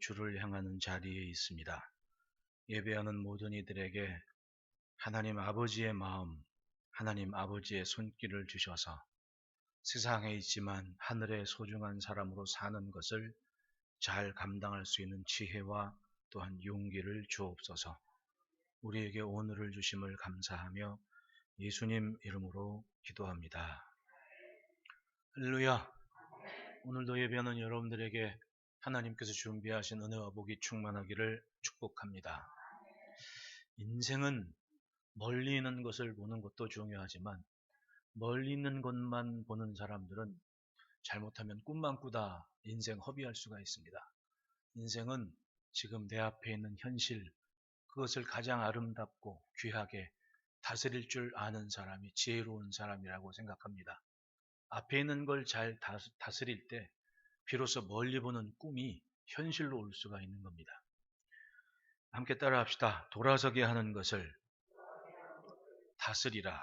주를 향하는 자리에 있습니다. 예배하는 모든 이들에게 하나님 아버지의 마음, 하나님 아버지의 손길을 주셔서 세상에 있지만 하늘의 소중한 사람으로 사는 것을 잘 감당할 수 있는 지혜와 또한 용기를 주옵소서. 우리에게 오늘을 주심을 감사하며 예수님 이름으로 기도합니다. 할렐루야. 오늘도 예배하는 여러분들에게 하나님께서 준비하신 은혜와 복이 충만하기를 축복합니다. 인생은 멀리 있는 것을 보는 것도 중요하지만 멀리 있는 것만 보는 사람들은 잘못하면 꿈만 꾸다 인생 허비할 수가 있습니다. 인생은 지금 내 앞에 있는 현실, 그것을 가장 아름답고 귀하게 다스릴 줄 아는 사람이 지혜로운 사람이라고 생각합니다. 앞에 있는 걸 잘 다스릴 때 비로소 멀리 보는 꿈이 현실로 올 수가 있는 겁니다. 함께 따라합시다. 돌아서게 하는 것을 다스리라.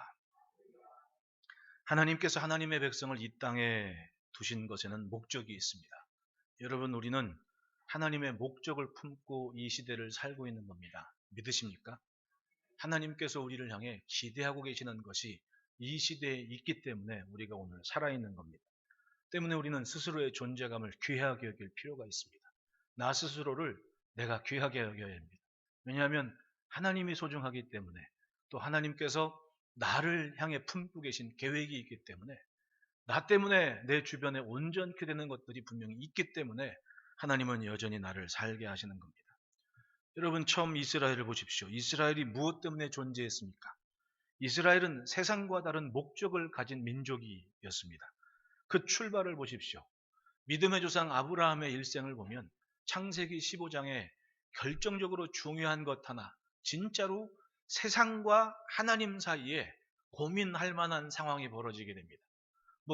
하나님께서 하나님의 백성을 이 땅에 두신 것에는 목적이 있습니다. 여러분, 우리는 하나님의 목적을 품고 이 시대를 살고 있는 겁니다. 믿으십니까? 하나님께서 우리를 향해 기대하고 계시는 것이 이 시대에 있기 때문에 우리가 오늘 살아있는 겁니다. 때문에 우리는 스스로의 존재감을 귀하게 여길 필요가 있습니다. 나 스스로를 내가 귀하게 여겨야 합니다. 왜냐하면 하나님이 소중하기 때문에, 또 하나님께서 나를 향해 품고 계신 계획이 있기 때문에, 나 때문에 내 주변에 온전케 되는 것들이 분명히 있기 때문에 하나님은 여전히 나를 살게 하시는 겁니다. 여러분, 처음 이스라엘을 보십시오. 이스라엘이 무엇 때문에 존재했습니까? 이스라엘은 세상과 다른 목적을 가진 민족이었습니다. 그 출발을 보십시오. 믿음의 조상 아브라함의 일생을 보면 창세기 15장에 결정적으로 중요한 것 하나, 진짜로 세상과 하나님 사이에 고민할 만한 상황이 벌어지게 됩니다.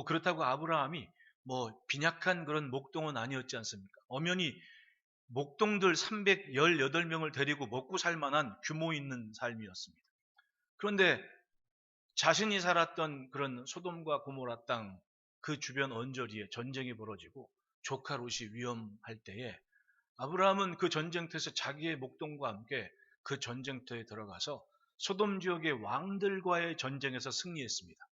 그렇다고 아브라함이 빈약한 그런 목동은 아니었지 않습니까? 엄연히 목동들 318명을 데리고 먹고 살 만한 규모 있는 삶이었습니다. 그런데 자신이 살았던 그런 소돔과 고모라 땅 그 주변 언저리에 전쟁이 벌어지고 조카 롯이 위험할 때에 아브라함은 그 전쟁터에서 자기의 목동과 함께 그 전쟁터에 들어가서 소돔 지역의 왕들과의 전쟁에서 승리했습니다.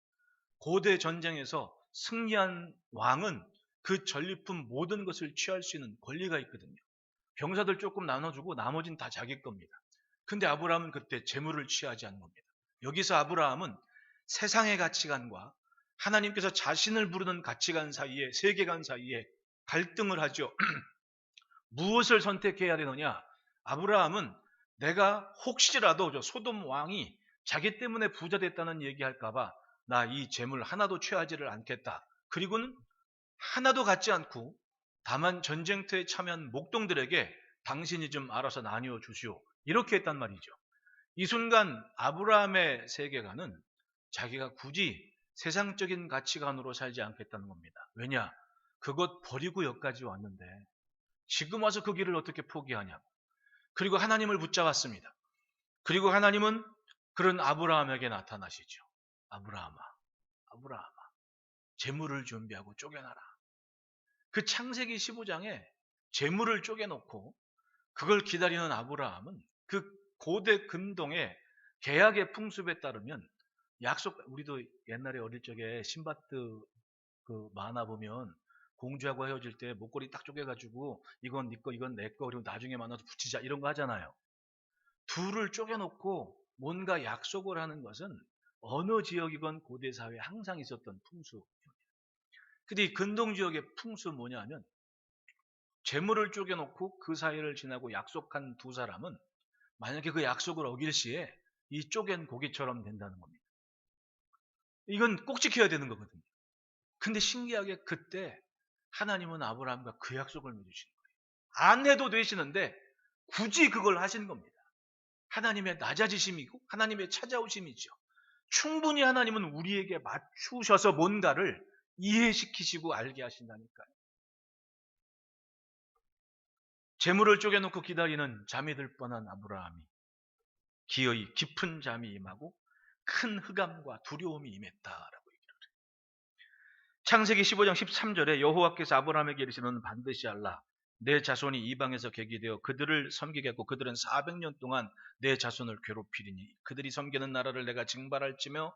고대 전쟁에서 승리한 왕은 그 전리품 모든 것을 취할 수 있는 권리가 있거든요. 병사들 조금 나눠주고 나머지는 다 자기 겁니다. 근데 아브라함은 그때 재물을 취하지 않은 겁니다. 여기서 아브라함은 세상의 가치관과 하나님께서 자신을 부르는 가치관 사이에, 세계관 사이에 갈등을 하죠. 무엇을 선택해야 되느냐? 아브라함은 내가 혹시라도 저 소돔 왕이 자기 때문에 부자 됐다는 얘기할까봐 나 이 재물 하나도 취하지를 않겠다. 그리고는 하나도 갖지 않고 다만 전쟁터에 참여한 목동들에게 당신이 좀 알아서 나뉘어 주시오. 이렇게 했단 말이죠. 이 순간 아브라함의 세계관은 자기가 굳이 세상적인 가치관으로 살지 않겠다는 겁니다. 왜냐? 그것 버리고 여기까지 왔는데 지금 와서 그 길을 어떻게 포기하냐고. 그리고 하나님을 붙잡았습니다. 그리고 하나님은 그런 아브라함에게 나타나시죠. 아브라함아, 아브라함아, 재물을 준비하고 쪼개놔라. 그 창세기 15장에 재물을 쪼개놓고 그걸 기다리는 아브라함은 그 고대 금동의 계약의 풍습에 따르면 우리도 옛날에 어릴 적에 신바트 그 만화 보면 공주하고 헤어질 때 목걸이 딱 쪼개가지고 이건 네 거, 이건 내 거, 그리고 나중에 만나서 붙이자 이런 거 하잖아요. 둘을 쪼개놓고 뭔가 약속을 하는 것은 어느 지역이건 고대 사회에 항상 있었던 풍수입니다. 근데 이 근동 지역의 풍수 뭐냐면 재물을 쪼개놓고 그 사이를 지나고 약속한 두 사람은 만약에 그 약속을 어길 시에 이 쪼갠 고기처럼 된다는 겁니다. 이건 꼭 지켜야 되는 거거든요. 근데 신기하게 그때 하나님은 아브라함과 그 약속을 맺으시는 거예요. 안 해도 되시는데 굳이 그걸 하신 겁니다. 하나님의 낮아지심이고 하나님의 찾아오심이죠. 충분히 하나님은 우리에게 맞추셔서 뭔가를 이해시키시고 알게 하신다니까요. 재물을 쪼개놓고 기다리는 잠이 들 뻔한 아브라함이 기어이 깊은 잠이 임하고 큰 흑암과 두려움이 임했다라고 얘기를 해요. 창세기 15장 13절에 여호와께서 아브라함에게 이르시는 반드시 알라. 내 자손이 이방에서 객이되어 그들을 섬기겠고 그들은 400년 동안 내 자손을 괴롭히리니 그들이 섬기는 나라를 내가 징벌할지며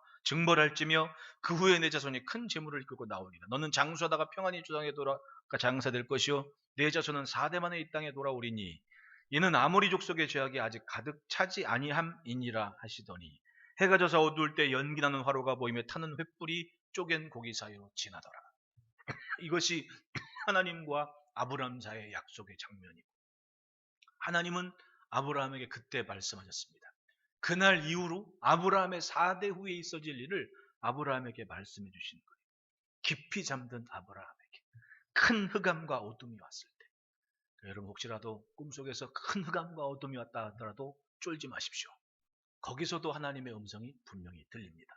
그 후에 내 자손이 큰 재물을 이끌고 나오리라. 너는 장수하다가 평안히 주당에 돌아가 장사될 것이요 내 자손은 4대 만에 이 땅에 돌아오리니 이는 아모리 족속의 죄악이 아직 가득 차지 아니함이니라 하시더니 해가 져서 어두울 때 연기나는 화로가 보이며 타는 횃불이 쪼갠 고기 사이로 지나더라. 이것이 하나님과 아브라함 사이의 약속의 장면이고 하나님은 아브라함에게 그때 말씀하셨습니다. 그날 이후로 아브라함의 4대 후에 있어질 일을 아브라함에게 말씀해 주신 거예요. 깊이 잠든 아브라함에게 큰 흑암과 어둠이 왔을 때 여러분 혹시라도 꿈속에서 큰 흑암과 어둠이 왔다 하더라도 쫄지 마십시오. 거기서도 하나님의 음성이 분명히 들립니다.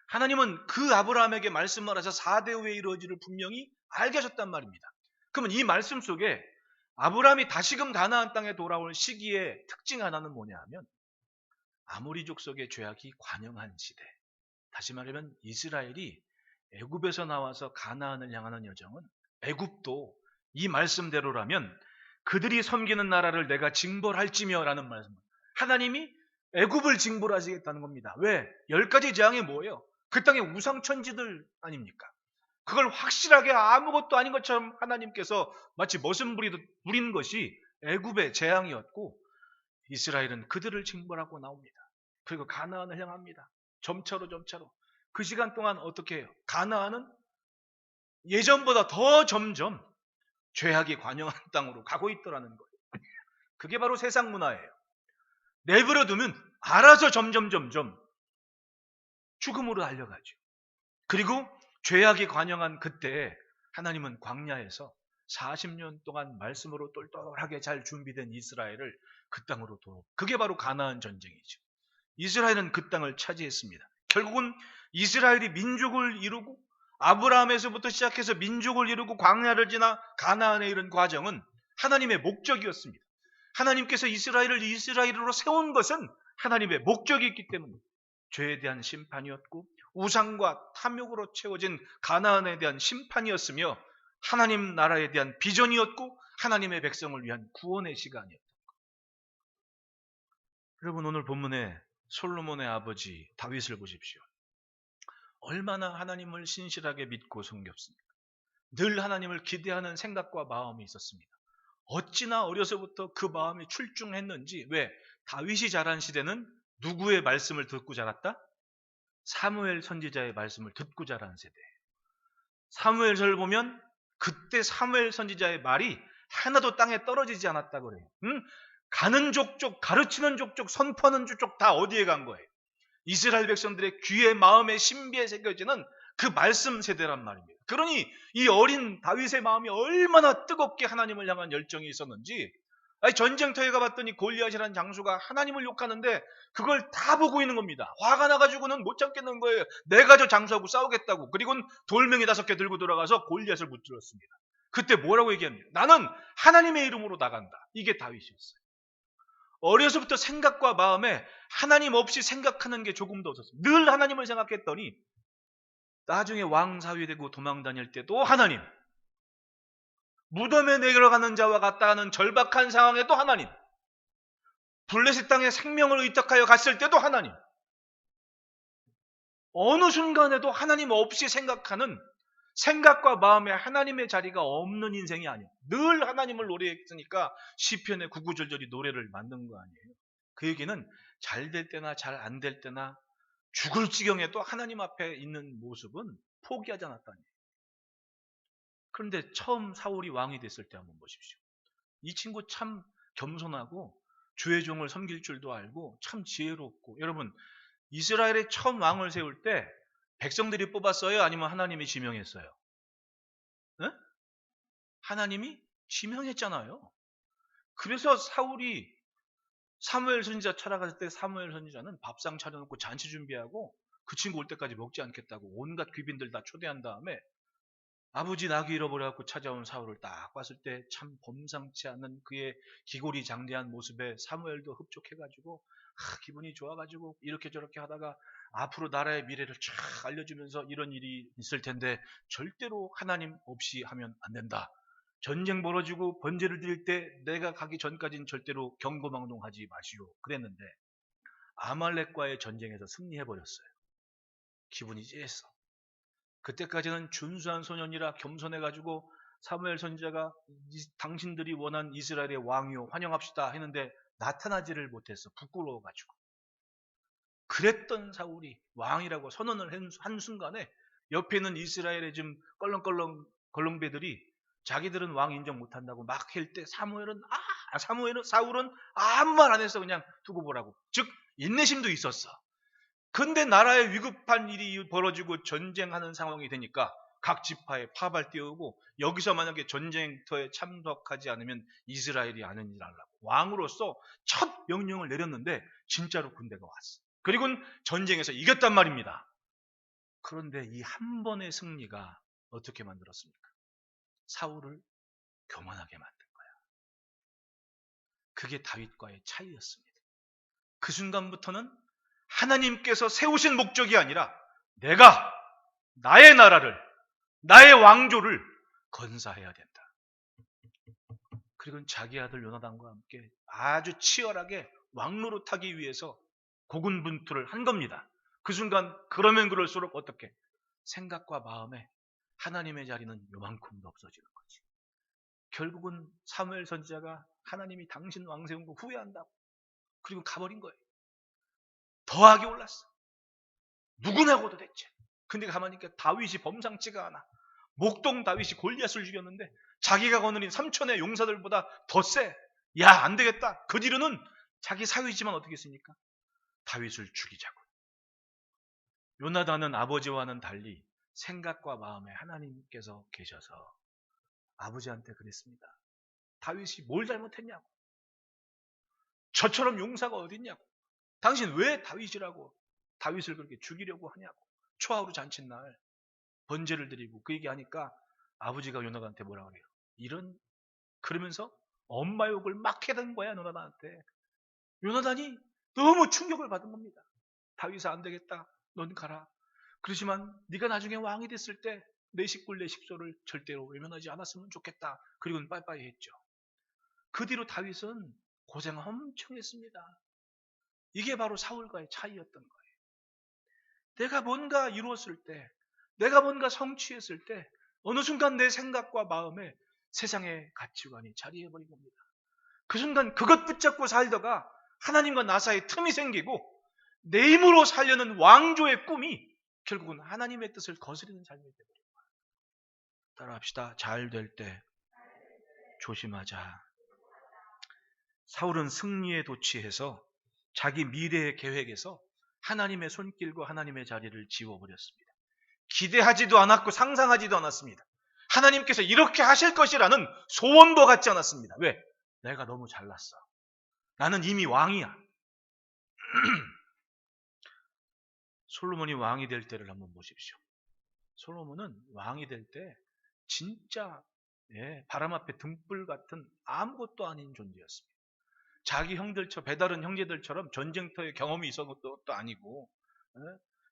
하나님은 그 아브라함에게 말씀을 하셔 4대 후에 이루어지를 분명히 알게 하셨단 말입니다. 그러면 이 말씀 속에 아브라함이 다시금 가나안 땅에 돌아올 시기의 특징 하나는 뭐냐 하면 아모리 족속의 죄악이 관영한 시대. 다시 말하면 이스라엘이 애굽에서 나와서 가나안을 향하는 여정은 애굽도 이 말씀대로라면 그들이 섬기는 나라를 내가 징벌할지며 라는 말씀. 하나님이 애굽을 징벌하시겠다는 겁니다. 왜? 10가지 재앙이 뭐예요? 그 땅의 우상천지들 아닙니까? 그걸 확실하게 아무것도 아닌 것처럼 하나님께서 마치 머슴 부리는 것이 애굽의 재앙이었고 이스라엘은 그들을 징벌하고 나옵니다. 그리고 가나안을 향합니다. 점차로. 그 시간 동안 어떻게 해요? 가나안은 예전보다 더 점점 죄악이 관영한 땅으로 가고 있더라는 거예요. 그게 바로 세상 문화예요. 내버려두면 알아서 점점 죽음으로 달려가죠. 그리고 죄악이 관영한 그때 하나님은 광야에서 40년 동안 말씀으로 똘똘하게 잘 준비된 이스라엘을 그 땅으로 그게 바로 가나안 전쟁이죠. 이스라엘은 그 땅을 차지했습니다. 결국은 이스라엘이 민족을 이루고 아브라함에서부터 시작해서 민족을 이루고 광야를 지나 가나안에 이른 과정은 하나님의 목적이었습니다. 하나님께서 이스라엘을 이스라엘으로 세운 것은 하나님의 목적이 있기 때문에 죄에 대한 심판이었고 우상과 탐욕으로 채워진 가나안에 대한 심판이었으며 하나님 나라에 대한 비전이었고 하나님의 백성을 위한 구원의 시간이었다. 여러분 오늘 본문에 솔로몬의 아버지 다윗을 보십시오. 얼마나 하나님을 신실하게 믿고 섬겼습니까? 늘 하나님을 기대하는 생각과 마음이 있었습니다. 어찌나 어려서부터 그 마음이 출중했는지. 왜? 다윗이 자란 시대는 누구의 말씀을 듣고 자랐다? 사무엘 선지자의 말씀을 듣고 자란 세대예요. 사무엘서를 보면 그때 사무엘 선지자의 말이 하나도 땅에 떨어지지 않았다고 그래요. 가는 족족, 가르치는 족족, 선포하는 족족 다 어디에 간 거예요? 이스라엘 백성들의 귀에 마음에 신비에 새겨지는 그 말씀 세대란 말입니다. 그러니 이 어린 다윗의 마음이 얼마나 뜨겁게 하나님을 향한 열정이 있었는지 전쟁터에 가봤더니 골리앗이라는 장수가 하나님을 욕하는데 그걸 다 보고 있는 겁니다. 화가 나가지고는 못 참겠는 거예요. 내가 저 장수하고 싸우겠다고. 그리고는 돌멩이 5개 들고 들어가서 골리앗을 무찔렀습니다. 그때 뭐라고 얘기합니까? 나는 하나님의 이름으로 나간다. 이게 다윗이었어요. 어려서부터 생각과 마음에 하나님 없이 생각하는 게 조금도 없었어요. 늘 하나님을 생각했더니 나중에 왕사위 되고 도망 다닐 때도 하나님, 무덤에 내려가는 자와 같다 하는 절박한 상황에도 하나님, 블레셋 땅에 생명을 의탁하여 갔을 때도 하나님, 어느 순간에도 하나님 없이 생각하는 생각과 마음에 하나님의 자리가 없는 인생이 아니에요. 늘 하나님을 노래했으니까 시편의 구구절절이 노래를 만든 거 아니에요. 그 얘기는 잘 될 때나 잘 안 될 때나 죽을 지경에도 하나님 앞에 있는 모습은 포기하지 않았다니. 그런데 처음 사울이 왕이 됐을 때 한번 보십시오. 이 친구 참 겸손하고 주의 종을 섬길 줄도 알고 참 지혜롭고. 여러분 이스라엘의 처음 왕을 세울 때 백성들이 뽑았어요? 아니면 하나님이 지명했어요? 네? 하나님이 지명했잖아요. 그래서 사울이 사무엘 선지자 찾아갔을 때 사무엘 선지자는 밥상 차려놓고 잔치 준비하고 그 친구 올 때까지 먹지 않겠다고 온갖 귀빈들 다 초대한 다음에 아버지 나귀 잃어버려갖고 찾아온 사울을 딱 봤을 때 참 범상치 않은 그의 기골이 장대한 모습에 사무엘도 흡족해가지고 기분이 좋아가지고 이렇게 저렇게 하다가 앞으로 나라의 미래를 쫙 알려주면서 이런 일이 있을 텐데 절대로 하나님 없이 하면 안 된다. 전쟁 벌어지고 번제를 드릴 때 내가 가기 전까지는 절대로 경고망동하지 마시오 그랬는데 아말렉과의 전쟁에서 승리해버렸어요. 기분이 찌했어. 그때까지는 준수한 소년이라 겸손해가지고 사무엘 선지자가 당신들이 원한 이스라엘의 왕이요 환영합시다 했는데 나타나지를 못했어. 부끄러워가지고. 그랬던 사울이 왕이라고 선언을 한 순간에 옆에 있는 이스라엘의 좀 껄렁껄렁 걸렁배들이 자기들은 왕 인정 못한다고 막 할 때 사울은 아무 말 안 해서 그냥 두고 보라고. 즉 인내심도 있었어. 근데 나라에 위급한 일이 벌어지고 전쟁하는 상황이 되니까 각 지파에 파발 띄우고 여기서 만약에 전쟁터에 참석하지 않으면 이스라엘이 아는 일 하려고 왕으로서 첫 명령을 내렸는데 진짜로 군대가 왔어. 그리고 전쟁에서 이겼단 말입니다. 그런데 이 한 번의 승리가 어떻게 만들었습니까? 사울을 교만하게 만든 거야. 그게 다윗과의 차이였습니다. 그 순간부터는 하나님께서 세우신 목적이 아니라 내가 나의 나라를, 나의 왕조를 건사해야 된다. 그리고 자기 아들 요나단과 함께 아주 치열하게 왕노릇하기 위해서 고군분투를 한 겁니다. 그 순간 그러면 그럴수록 어떻게? 생각과 마음에 하나님의 자리는 요만큼도 없어지는 거지. 결국은 사무엘 선지자가 하나님이 당신 왕 세운 거 후회한다고. 그리고 가버린 거예요. 더하게 올랐어. 누구냐고도 됐지. 근데 가만히 있니까 다윗이 범상치가 않아. 목동 다윗이 골리앗을 죽였는데 자기가 거느린 3천의 용사들보다 더 세. 야, 안 되겠다. 그 뒤로는 자기 사위지만 어떻게 했습니까? 다윗을 죽이자고. 요나단은 아버지와는 달리 생각과 마음에 하나님께서 계셔서 아버지한테 그랬습니다. 다윗이 뭘 잘못했냐고. 저처럼 용사가 어딨냐고. 당신 왜 다윗이라고 다윗을 그렇게 죽이려고 하냐고. 초하루 잔칫날 번제를 드리고 그 얘기하니까 아버지가 요나단한테 뭐라 그래요. 그러면서 엄마 욕을 막 해댄 거야 요나단한테. 요나단이 너무 충격을 받은 겁니다. 다윗아 안 되겠다. 넌 가라. 그렇지만 네가 나중에 왕이 됐을 때 내 식구 내 식소를 절대로 외면하지 않았으면 좋겠다. 그리고는 빠이빠이 했죠. 그 뒤로 다윗은 고생 엄청 했습니다. 이게 바로 사울과의 차이였던 거예요. 내가 뭔가 이루었을 때, 내가 뭔가 성취했을 때 어느 순간 내 생각과 마음에 세상의 가치관이 자리해버린 겁니다. 그 순간 그것 붙잡고 살다가 하나님과 나 사이에 틈이 생기고 내 힘으로 살려는 왕조의 꿈이 결국은 하나님의 뜻을 거스르는 삶이 되버린 거예요. 따라합시다. 잘 될 때 조심하자. 사울은 승리에 도취해서 자기 미래의 계획에서 하나님의 손길과 하나님의 자리를 지워버렸습니다. 기대하지도 않았고 상상하지도 않았습니다. 하나님께서 이렇게 하실 것이라는 소원도 갖지 않았습니다. 왜? 내가 너무 잘났어. 나는 이미 왕이야. 솔로몬이 왕이 될 때를 한번 보십시오. 솔로몬은 왕이 될 때 진짜 바람 앞에 등불 같은 아무것도 아닌 존재였습니다. 자기 배다른 형제들처럼 전쟁터에 경험이 있었던 것도 아니고,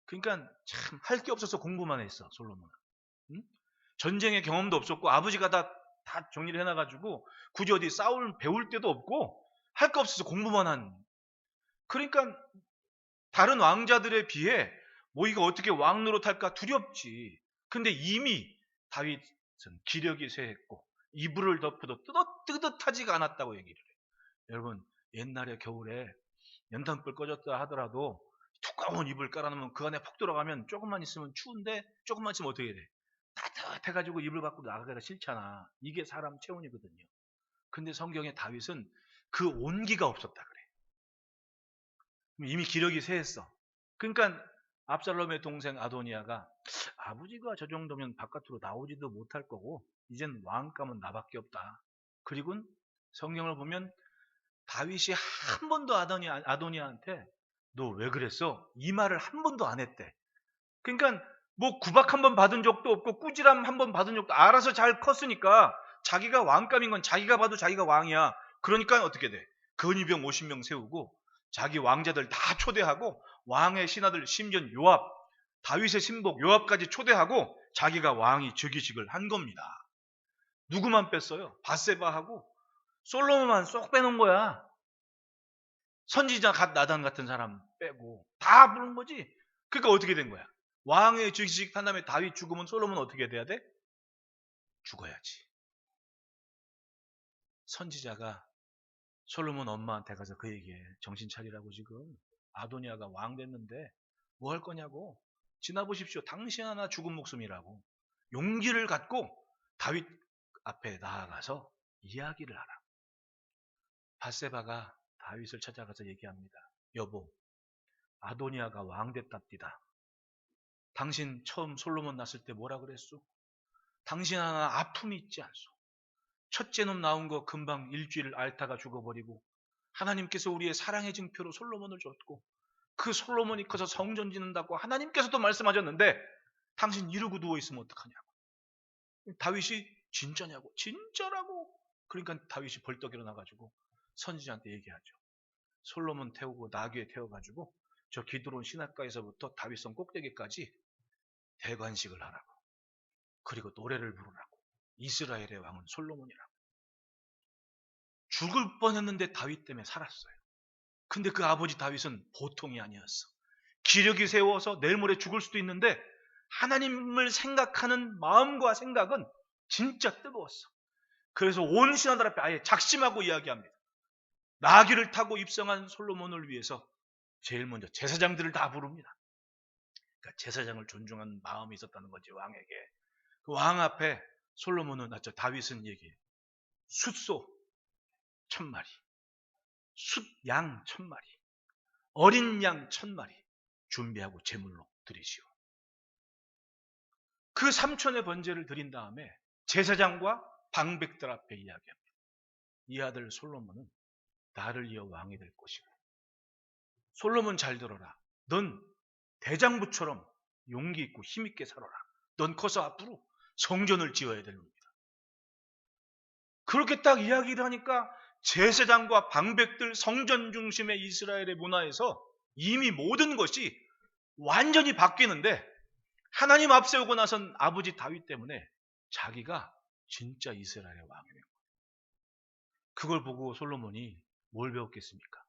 그러니까 참 할 게 없어서 공부만 했어 솔로몬은. 전쟁의 경험도 없었고 아버지가 다 정리를 해놔가지고 굳이 어디 배울 데도 없고 할 거 없어서 공부만 한. 그러니까 다른 왕자들에 비해 뭐 이거 어떻게 왕 노릇할까 두렵지. 근데 이미 다윗은 기력이 쇠했고 이불을 덮어도 뜨뜻하지가 않았다고 얘기를 해요. 여러분 옛날에 겨울에 연탄불 꺼졌다 하더라도 두꺼운 이불 깔아놓으면 그 안에 푹 들어가면 조금만 있으면 추운데 조금만 있으면 어떻게 돼? 따뜻해가지고 이불 밖으로 나가기가 싫잖아. 이게 사람 체온이거든요. 근데 성경에 다윗은 그 온기가 없었다 그래. 이미 기력이 쇠했어. 그러니까 압살롬의 동생 아도니아가 아버지가 저 정도면 바깥으로 나오지도 못할 거고 이젠 왕감은 나밖에 없다. 그리고 성경을 보면 다윗이 한 번도 아도니아한테 너 왜 그랬어? 이 말을 한 번도 안 했대. 그러니까 뭐 구박 한 번 받은 적도 없고 꾸지람 한 번 받은 적도 알아서 잘 컸으니까 자기가 왕감인 건 자기가 봐도 자기가 왕이야. 그러니까 어떻게 돼? 근위병 50명 세우고 자기 왕자들 다 초대하고 왕의 신하들 심지어 요압, 다윗의 신복 요압까지 초대하고 자기가 왕이 즉위식을 한 겁니다. 누구만 뺐어요? 밧세바하고 솔로몬만 쏙 빼놓은 거야. 선지자 갓 나단 같은 사람 빼고 다 부른 거지. 그러니까 어떻게 된 거야? 왕의 즉위식 한 다음에 다윗 죽으면 솔로몬 어떻게 돼야 돼? 죽어야지. 선지자가 솔로몬 엄마한테 가서 그 얘기해. 정신 차리라고 지금. 아도니아가 왕 됐는데 뭐 할 거냐고. 지나보십시오. 당신 하나 죽은 목숨이라고. 용기를 갖고 다윗 앞에 나아가서 이야기를 하라. 밧세바가 다윗을 찾아가서 얘기합니다. 여보, 아도니아가 왕 됐답디다. 당신 처음 솔로몬 낳았을 때 뭐라 그랬소? 당신 하나 아픔이 있지 않소? 첫째 놈 나온 거 금방 일주일 앓다가 죽어버리고 하나님께서 우리의 사랑의 증표로 솔로몬을 줬고 그 솔로몬이 커서 성전 짓는다고 하나님께서도 말씀하셨는데 당신 이러고 누워있으면 어떡하냐고. 다윗이 진짜냐고. 진짜라고. 그러니까 다윗이 벌떡 일어나가지고 선지자한테 얘기하죠. 솔로몬 태우고 나귀에 태워가지고 저 기드론 시냇가에서부터 다윗성 꼭대기까지 대관식을 하라고. 그리고 노래를 부르라고. 이스라엘의 왕은 솔로몬이라고. 죽을 뻔했는데 다윗 때문에 살았어요. 근데 그 아버지 다윗은 보통이 아니었어. 기력이 세워서 내일 모레 죽을 수도 있는데 하나님을 생각하는 마음과 생각은 진짜 뜨거웠어. 그래서 온 신하들 앞에 아예 작심하고 이야기합니다. 나귀를 타고 입성한 솔로몬을 위해서 제일 먼저 제사장들을 다 부릅니다. 그러니까 제사장을 존중하는 마음이 있었다는 거지, 왕에게. 그 왕 앞에 솔로몬은, 다윗은 얘기해. 숫소 1000마리, 숫양 1000마리, 어린 양 1000마리 준비하고 제물로 드리시오. 그 삼촌의 번제를 드린 다음에 제사장과 방백들 앞에 이야기합니다. 이 아들 솔로몬은 나를 이어 왕이 될 것이고, 솔로몬 잘 들어라. 넌 대장부처럼 용기 있고 힘있게 살아라. 넌 커서 앞으로 성전을 지어야 될 놈이다. 그렇게 딱 이야기를 하니까 제사장과 방백들, 성전 중심의 이스라엘의 문화에서 이미 모든 것이 완전히 바뀌는데 하나님 앞세우고 나선 아버지 다윗 때문에 자기가 진짜 이스라엘의 왕이 된 거예요. 그걸 보고 솔로몬이 뭘 배웠겠습니까?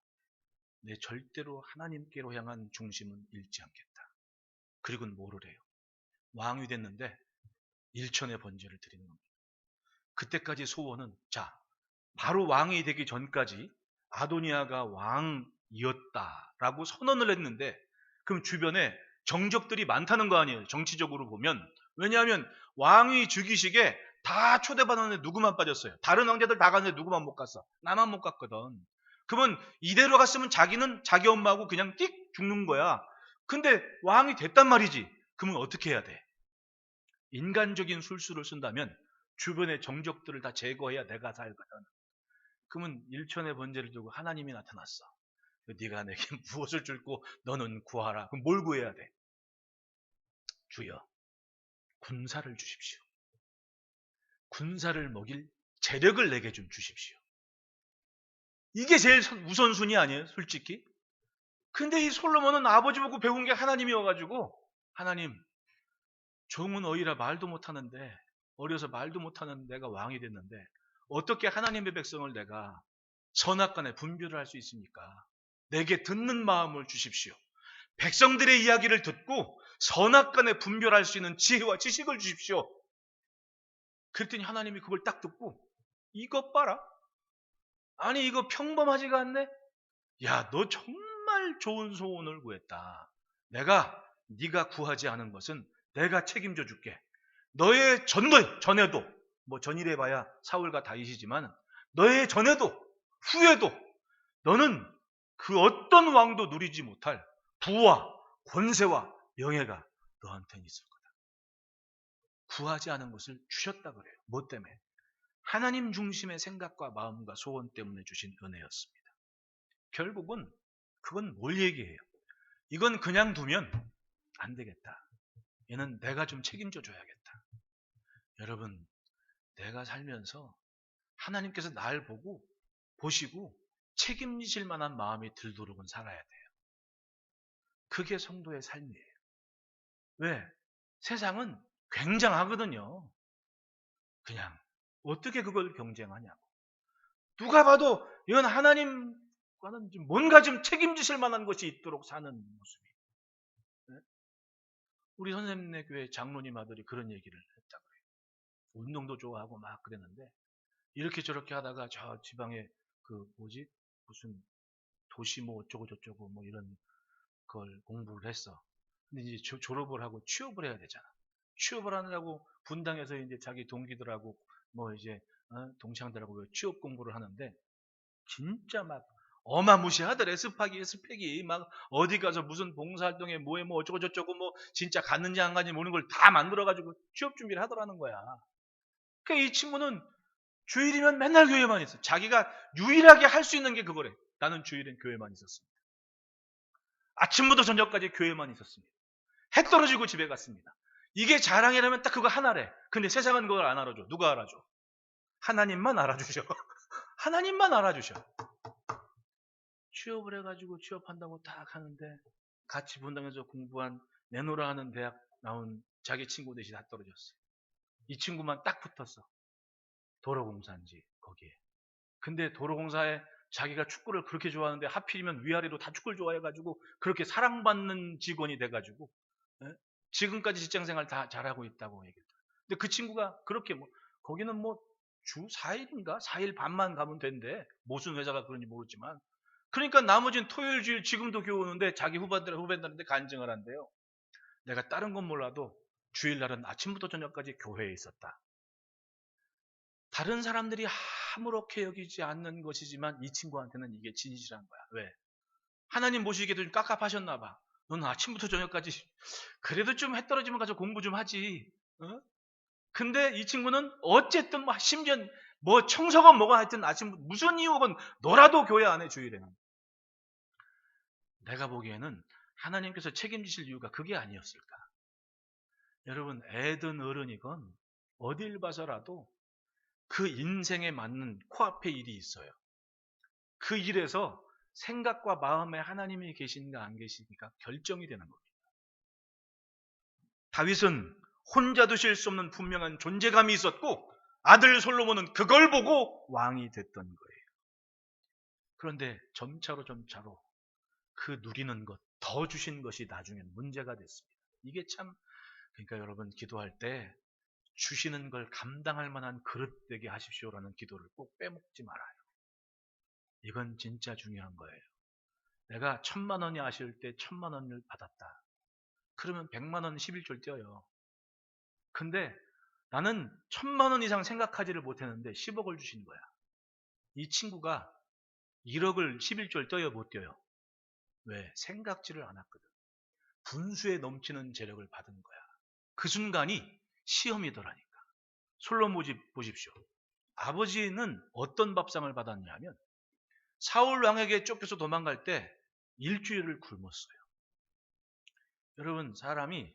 내 절대로 하나님께로 향한 중심은 잃지 않겠다. 그리고 뭐를 해요? 왕이 됐는데 일천의 번제를 드리는 겁니다. 그때까지 소원은, 바로 왕이 되기 전까지 아도니아가 왕이었다라고 선언을 했는데, 그럼 주변에 정적들이 많다는 거 아니에요, 정치적으로 보면. 왜냐하면 왕위 즉위식에 다 초대받았는데 누구만 빠졌어요? 다른 왕자들 다 갔는데 누구만 못 갔어? 나만 못 갔거든. 그러면 이대로 갔으면 자기는 자기 엄마하고 그냥 띡 죽는 거야. 근데 왕이 됐단 말이지. 그러면 어떻게 해야 돼? 인간적인 술수를 쓴다면 주변의 정적들을 다 제거해야 내가 살거든. 그러면 일천의 번제를 두고 하나님이 나타났어. 네가 내게 무엇을 줄고 너는 구하라. 그럼 뭘 구해야 돼? 주여, 군사를 주십시오. 군사를 먹일 재력을 내게 좀 주십시오. 이게 제일 우선순위 아니에요, 솔직히? 근데 이 솔로몬은 아버지 보고 배운 게 하나님이어가지고, 하나님, 종은 어이라 말도 못하는데, 어려서 말도 못하는 내가 왕이 됐는데 어떻게 하나님의 백성을 내가 선악간에 분별을 할 수 있습니까? 내게 듣는 마음을 주십시오. 백성들의 이야기를 듣고 선악간에 분별할 수 있는 지혜와 지식을 주십시오. 그랬더니 하나님이 그걸 딱 듣고, 이것 봐라. 아니 이거 평범하지가 않네. 야, 너 정말 좋은 소원을 구했다. 네가 구하지 않은 것은 내가 책임져 줄게. 너의 전에도, 뭐 전이래 봐야 사울과 다윗이지만, 너의 전에도 후에도 너는 그 어떤 왕도 누리지 못할 부와 권세와 명예가 너한테는 있을 거다. 구하지 않은 것을 주셨다 그래요. 뭐 때문에? 하나님 중심의 생각과 마음과 소원 때문에 주신 은혜였습니다. 결국은 그건 뭘 얘기해요? 이건 그냥 두면 안 되겠다. 얘는 내가 좀 책임져 줘야겠다. 여러분, 내가 살면서 하나님께서 날 보시고 책임지실 만한 마음이 들도록은 살아야 돼요. 그게 성도의 삶이에요. 왜? 세상은 굉장하거든요. 그냥 어떻게 그걸 경쟁하냐고. 누가 봐도 이건 하나님과는 뭔가 좀 책임지실 만한 것이 있도록 사는 모습이. 네? 우리 선생님네 교회 장로님 아들이 그런 얘기를 했다고 해요. 운동도 좋아하고 막 그랬는데 이렇게 저렇게 하다가 저 지방에 무슨 도시 뭐 어쩌고 저쩌고 뭐 이런 걸 공부를 했어. 근데 이제 졸업을 하고 취업을 해야 되잖아. 취업을 하느라고 분당에서 이제 자기 동기들하고 뭐 이제 동창들하고 취업 공부를 하는데 진짜 막 어마무시하더래. 스펙이 막 어디 가서 무슨 봉사활동에 뭐에 뭐 어쩌고 저쩌고 뭐 진짜 갔는지 안 갔는지 모르는 걸 다 만들어가지고 취업 준비를 하더라는 거야. 그러니까 이 친구는 주일이면 맨날 교회만 있어. 자기가 유일하게 할 수 있는 게 그거래. 나는 주일엔 교회만 있었습니다. 아침부터 저녁까지 교회만 있었습니다. 해 떨어지고 집에 갔습니다. 이게 자랑이라면 딱 그거 하나래. 근데 세상은 그걸 안 알아줘. 누가 알아줘? 하나님만 알아주셔. 하나님만 알아주셔. 취업을 해가지고 취업한다고 딱 하는데 같이 분당에서 공부한 내노라 하는 대학 나온 자기 친구 넷이 다 떨어졌어. 이 친구만 딱 붙었어. 도로공사인지 거기에. 근데 도로공사에 자기가 축구를 그렇게 좋아하는데 하필이면 위아래로 다 축구를 좋아해가지고 그렇게 사랑받는 직원이 돼가지고 지금까지 직장생활 다 잘하고 있다고 얘기했다. 근데 그 친구가 그렇게 거기는 뭐 주 4일인가 4일 반만 가면 된대. 무슨 회사가 그런지 모르지만 그러니까 나머지는 토요일 주일 지금도 교회 오는데 자기 후배들한테 간증을 한대요. 내가 다른 건 몰라도 주일날은 아침부터 저녁까지 교회에 있었다. 다른 사람들이 아무렇게 여기지 않는 것이지만 이 친구한테는 이게 진실한 거야. 왜? 하나님 보시기에도 좀 깝깝하셨나 봐. 너는 아침부터 저녁까지 그래도 좀 해 떨어지면 가서 공부 좀 하지. 어? 근데 이 친구는 어쨌든 심지어 청소건 뭐가 하여튼 아침 무슨 이유건 너라도 교회 안 해 주일에는. 내가 보기에는 하나님께서 책임지실 이유가 그게 아니었을까. 여러분 애든 어른이건 어딜 봐서라도 그 인생에 맞는 코앞에 일이 있어요. 그 일에서 생각과 마음에 하나님이 계신가 안 계신가 결정이 되는 겁니다. 다윗은 혼자 두실 수 없는 분명한 존재감이 있었고 아들 솔로몬은 그걸 보고 왕이 됐던 거예요. 그런데 점차로 그 누리는 것, 더 주신 것이 나중엔 문제가 됐습니다. 이게 참 그러니까 여러분 기도할 때 주시는 걸 감당할 만한 그릇 되게 하십시오라는 기도를 꼭 빼먹지 말아요. 이건 진짜 중요한 거예요. 내가 1,000만 원이 아쉬울 때 1,000만 원을 받았다. 그러면 100만 원 11조를 떼어요. 근데 나는 1,000만 원 이상 생각하지를 못했는데 10억을 주신 거야. 이 친구가 1억을 11조를 떼어 못 떼어요. 왜? 생각지를 않았거든. 분수에 넘치는 재력을 받은 거야. 그 순간이 시험이더라니까. 솔로몬 보십시오. 아버지는 어떤 밥상을 받았냐면 사울 왕에게 쫓겨서 도망갈 때 일주일을 굶었어요. 여러분 사람이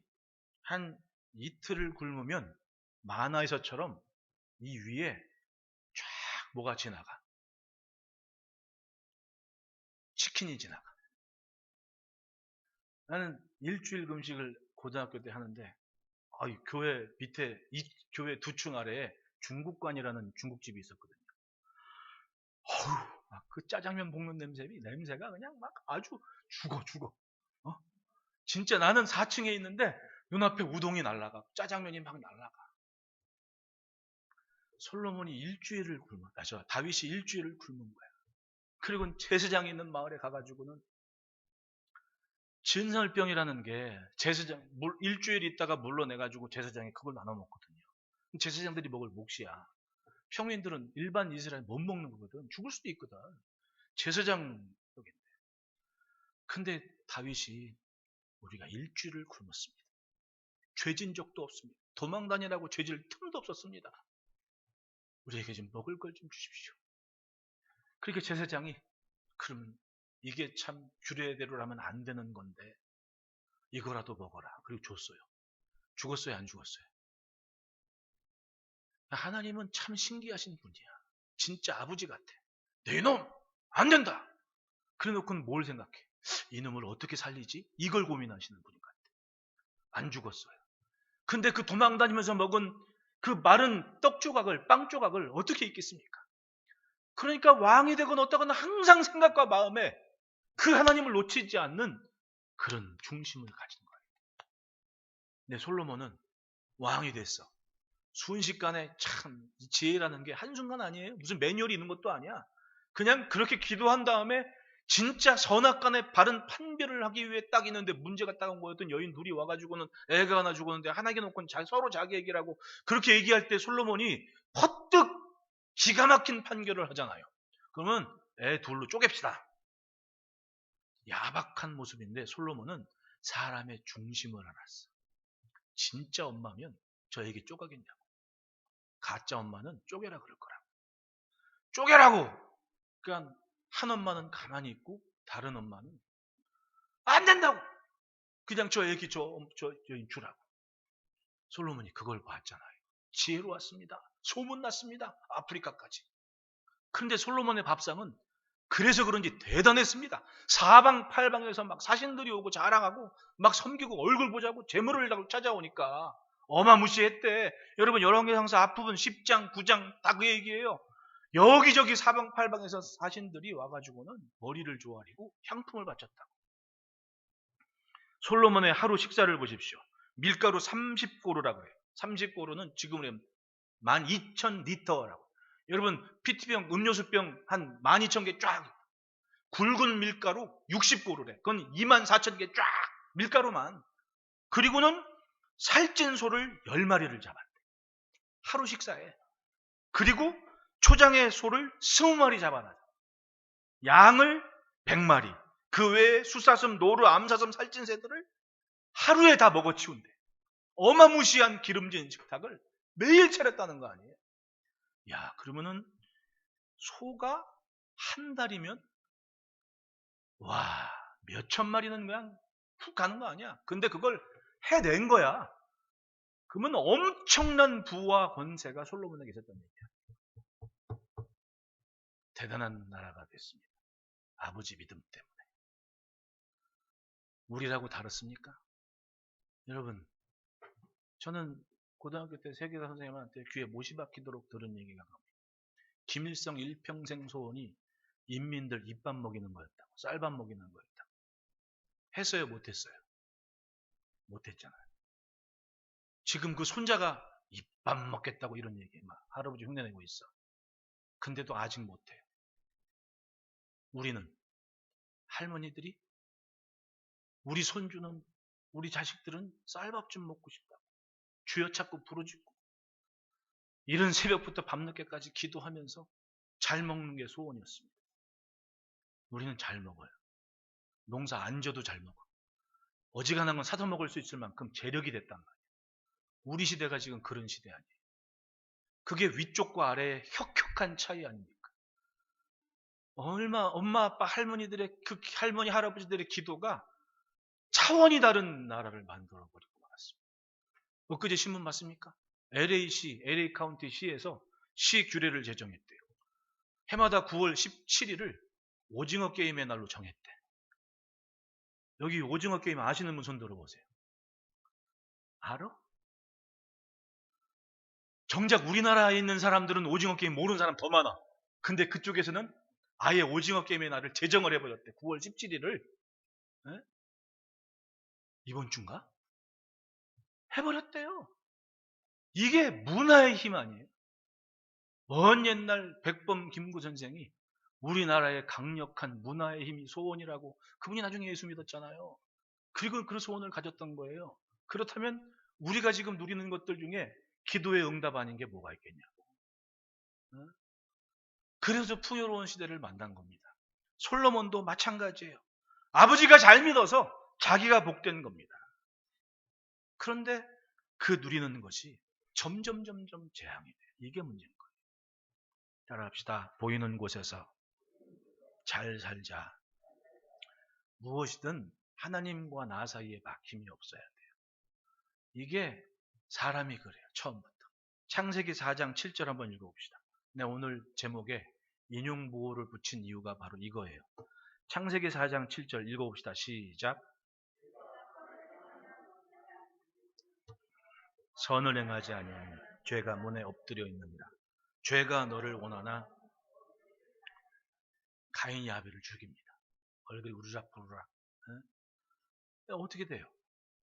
한 이틀을 굶으면 만화에서처럼 이 위에 쫙 뭐가 지나가. 치킨이 지나가. 나는 일주일 금식을 고등학교 때 하는데 교회 밑에 이 교회 2층 아래에 중국관이라는 중국집이 있었거든요. 그 짜장면 볶는 냄새가 그냥 막 아주 죽어. 진짜 나는 4층에 있는데 눈앞에 우동이 날아가, 짜장면이 막 날아가. 솔로몬이 일주일을 다윗이 일주일을 굶은 거야. 그리고 제사장이 있는 마을에 가가지고는 진설병이라는 게 일주일 있다가 물러내가지고 제사장이 그걸 나눠 먹거든요. 제사장들이 먹을 몫이야. 평민들은 일반 이스라엘 못 먹는 거거든. 죽을 수도 있거든. 제사장 여긴데. 근데 다윗이 우리가 일주일을 굶었습니다. 죄진 적도 없습니다. 도망 다니라고 죄질 틈도 없었습니다. 우리에게 좀 먹을 걸 좀 주십시오. 그러니까 제사장이 그러면 이게 참 규례대로라면 안 되는 건데 이거라도 먹어라. 그리고 줬어요. 죽었어요? 안 죽었어요? 하나님은 참 신기하신 분이야. 진짜 아버지 같아. 내 이놈! 안 된다! 그래 놓고는 뭘 생각해? 이놈을 어떻게 살리지? 이걸 고민하시는 분 같아. 안 죽었어요. 근데 그 도망다니면서 먹은 그 마른 떡 조각을, 빵 조각을 어떻게 잊겠습니까? 그러니까 왕이 되건 어떠건 항상 생각과 마음에 그 하나님을 놓치지 않는 그런 중심을 가진 거예요. 근데 솔로몬은 왕이 됐어. 순식간에 참 지혜라는 게 한순간 아니에요. 무슨 매뉴얼이 있는 것도 아니야. 그냥 그렇게 기도한 다음에 진짜 선악간에 바른 판별을 하기 위해 딱 있는데 문제가 딱 온 거였던 여인 둘이 와가지고는 애가 하나 죽었는데 하나게 놓고는 서로 자기 얘기를 하고 그렇게 얘기할 때 솔로몬이 퍼뜩 기가 막힌 판결을 하잖아요. 그러면 애 둘로 쪼갭시다. 야박한 모습인데 솔로몬은 사람의 중심을 알았어. 진짜 엄마면 저에게 쪼가겠냐고. 가짜 엄마는 쪼개라 그럴 거라고. 쪼개라고! 그러니까 한 엄마는 가만히 있고 다른 엄마는 안 된다고! 그냥 저 애기 저 주라고. 솔로몬이 그걸 봤잖아요. 지혜로웠습니다. 소문났습니다. 아프리카까지. 그런데 솔로몬의 밥상은 그래서 그런지 대단했습니다. 사방팔방에서 막 사신들이 오고 자랑하고 막 섬기고 얼굴 보자고 재물을 찾아오니까 어마무시했대. 여러분 열왕기상서 앞부분 10장 9장 다 그 얘기예요. 여기저기 사방팔방에서 사신들이 와가지고는 머리를 조아리고 향품을 바쳤다고. 솔로몬의 하루 식사를 보십시오. 밀가루 30고루라고 해요. 30고루는 지금은 12,000리터라고. 여러분 피트병 음료수병 한 12,000개 쫙. 굵은 밀가루 60고루래. 그건 24,000개 쫙 밀가루만. 그리고는 살찐 소를 10마리를 잡았대. 하루 식사에. 그리고 초장의 소를 20마리 잡아놨다. 양을 100마리. 그 외에 수사슴, 노루, 암사슴, 살찐 새들을 하루에 다 먹어치운대. 어마무시한 기름진 식탁을 매일 차렸다는 거 아니에요? 야, 그러면은 소가 한 달이면 와, 몇천 마리는 그냥 훅 가는 거 아니야? 근데 그걸 해낸 거야. 그러면 엄청난 부와 권세가 솔로몬에게 있었던 얘기야. 대단한 나라가 됐습니다. 아버지 믿음 때문에. 우리라고 다릅습니까? 여러분, 저는 고등학교 때 세계사 선생님한테 귀에 못이 박히도록 들은 얘기가 김일성 일평생 소원이 인민들 입밥 먹이는 거였다고. 쌀밥 먹이는 거였다고. 했어요? 못했어요? 못했잖아요. 지금 그 손자가 입밥 먹겠다고 이런 얘기 막 할아버지 흉내내고 있어. 근데도 아직 못해요. 우리는 할머니들이 우리 손주는 우리 자식들은 쌀밥 좀 먹고 싶다고 쥐어찾고 부르짖고 이런 새벽부터 밤늦게까지 기도하면서 잘 먹는 게 소원이었습니다. 우리는 잘 먹어요. 농사 안 져도 잘 먹어. 어지간한 건 사서 먹을 수 있을 만큼 재력이 됐단 말이에요. 우리 시대가 지금 그런 시대 아니에요. 그게 위쪽과 아래의 혁혁한 차이 아닙니까? 엄마, 아빠, 할머니들의 그 할머니, 할아버지들의 기도가 차원이 다른 나라를 만들어버리고 말았습니다. 엊그제 신문 봤습니까? LA 카운티 시에서 시 규례를 제정했대요. 해마다 9월 17일을 오징어 게임의 날로 정했대. 여기 오징어 게임 아시는 분 손 들어보세요. 알아? 정작 우리나라에 있는 사람들은 오징어 게임 모르는 사람 더 많아. 근데 그쪽에서는 아예 오징어 게임의 날을 제정을 해버렸대. 9월 17일을. 이번 주인가? 해버렸대요. 이게 문화의 힘 아니에요? 먼 옛날 백범 김구 선생이 우리나라의 강력한 문화의 힘이 소원이라고 그분이 나중에 예수 믿었잖아요. 그리고 그 소원을 가졌던 거예요. 그렇다면 우리가 지금 누리는 것들 중에 기도의 응답 아닌 게 뭐가 있겠냐고. 그래서 풍요로운 시대를 만난 겁니다. 솔로몬도 마찬가지예요. 아버지가 잘 믿어서 자기가 복된 겁니다. 그런데 그 누리는 것이 점점 재앙이 돼요. 이게 문제인 거예요. 따라합시다. 보이는 곳에서 잘 살자. 무엇이든 하나님과 나 사이에 막힘이 없어야 돼요. 이게 사람이 그래요. 처음부터. 창세기 4장 7절 한번 읽어봅시다. 네, 오늘 제목에 인용부호를 붙인 이유가 바로 이거예요. 창세기 4장 7절 읽어봅시다. 시작. 선을 행하지 아니하니 죄가 문에 엎드려 있느니라. 죄가 너를 원하나 가인이 아벨을 죽입니다. 얼굴이 우르락부르락. 어떻게 돼요?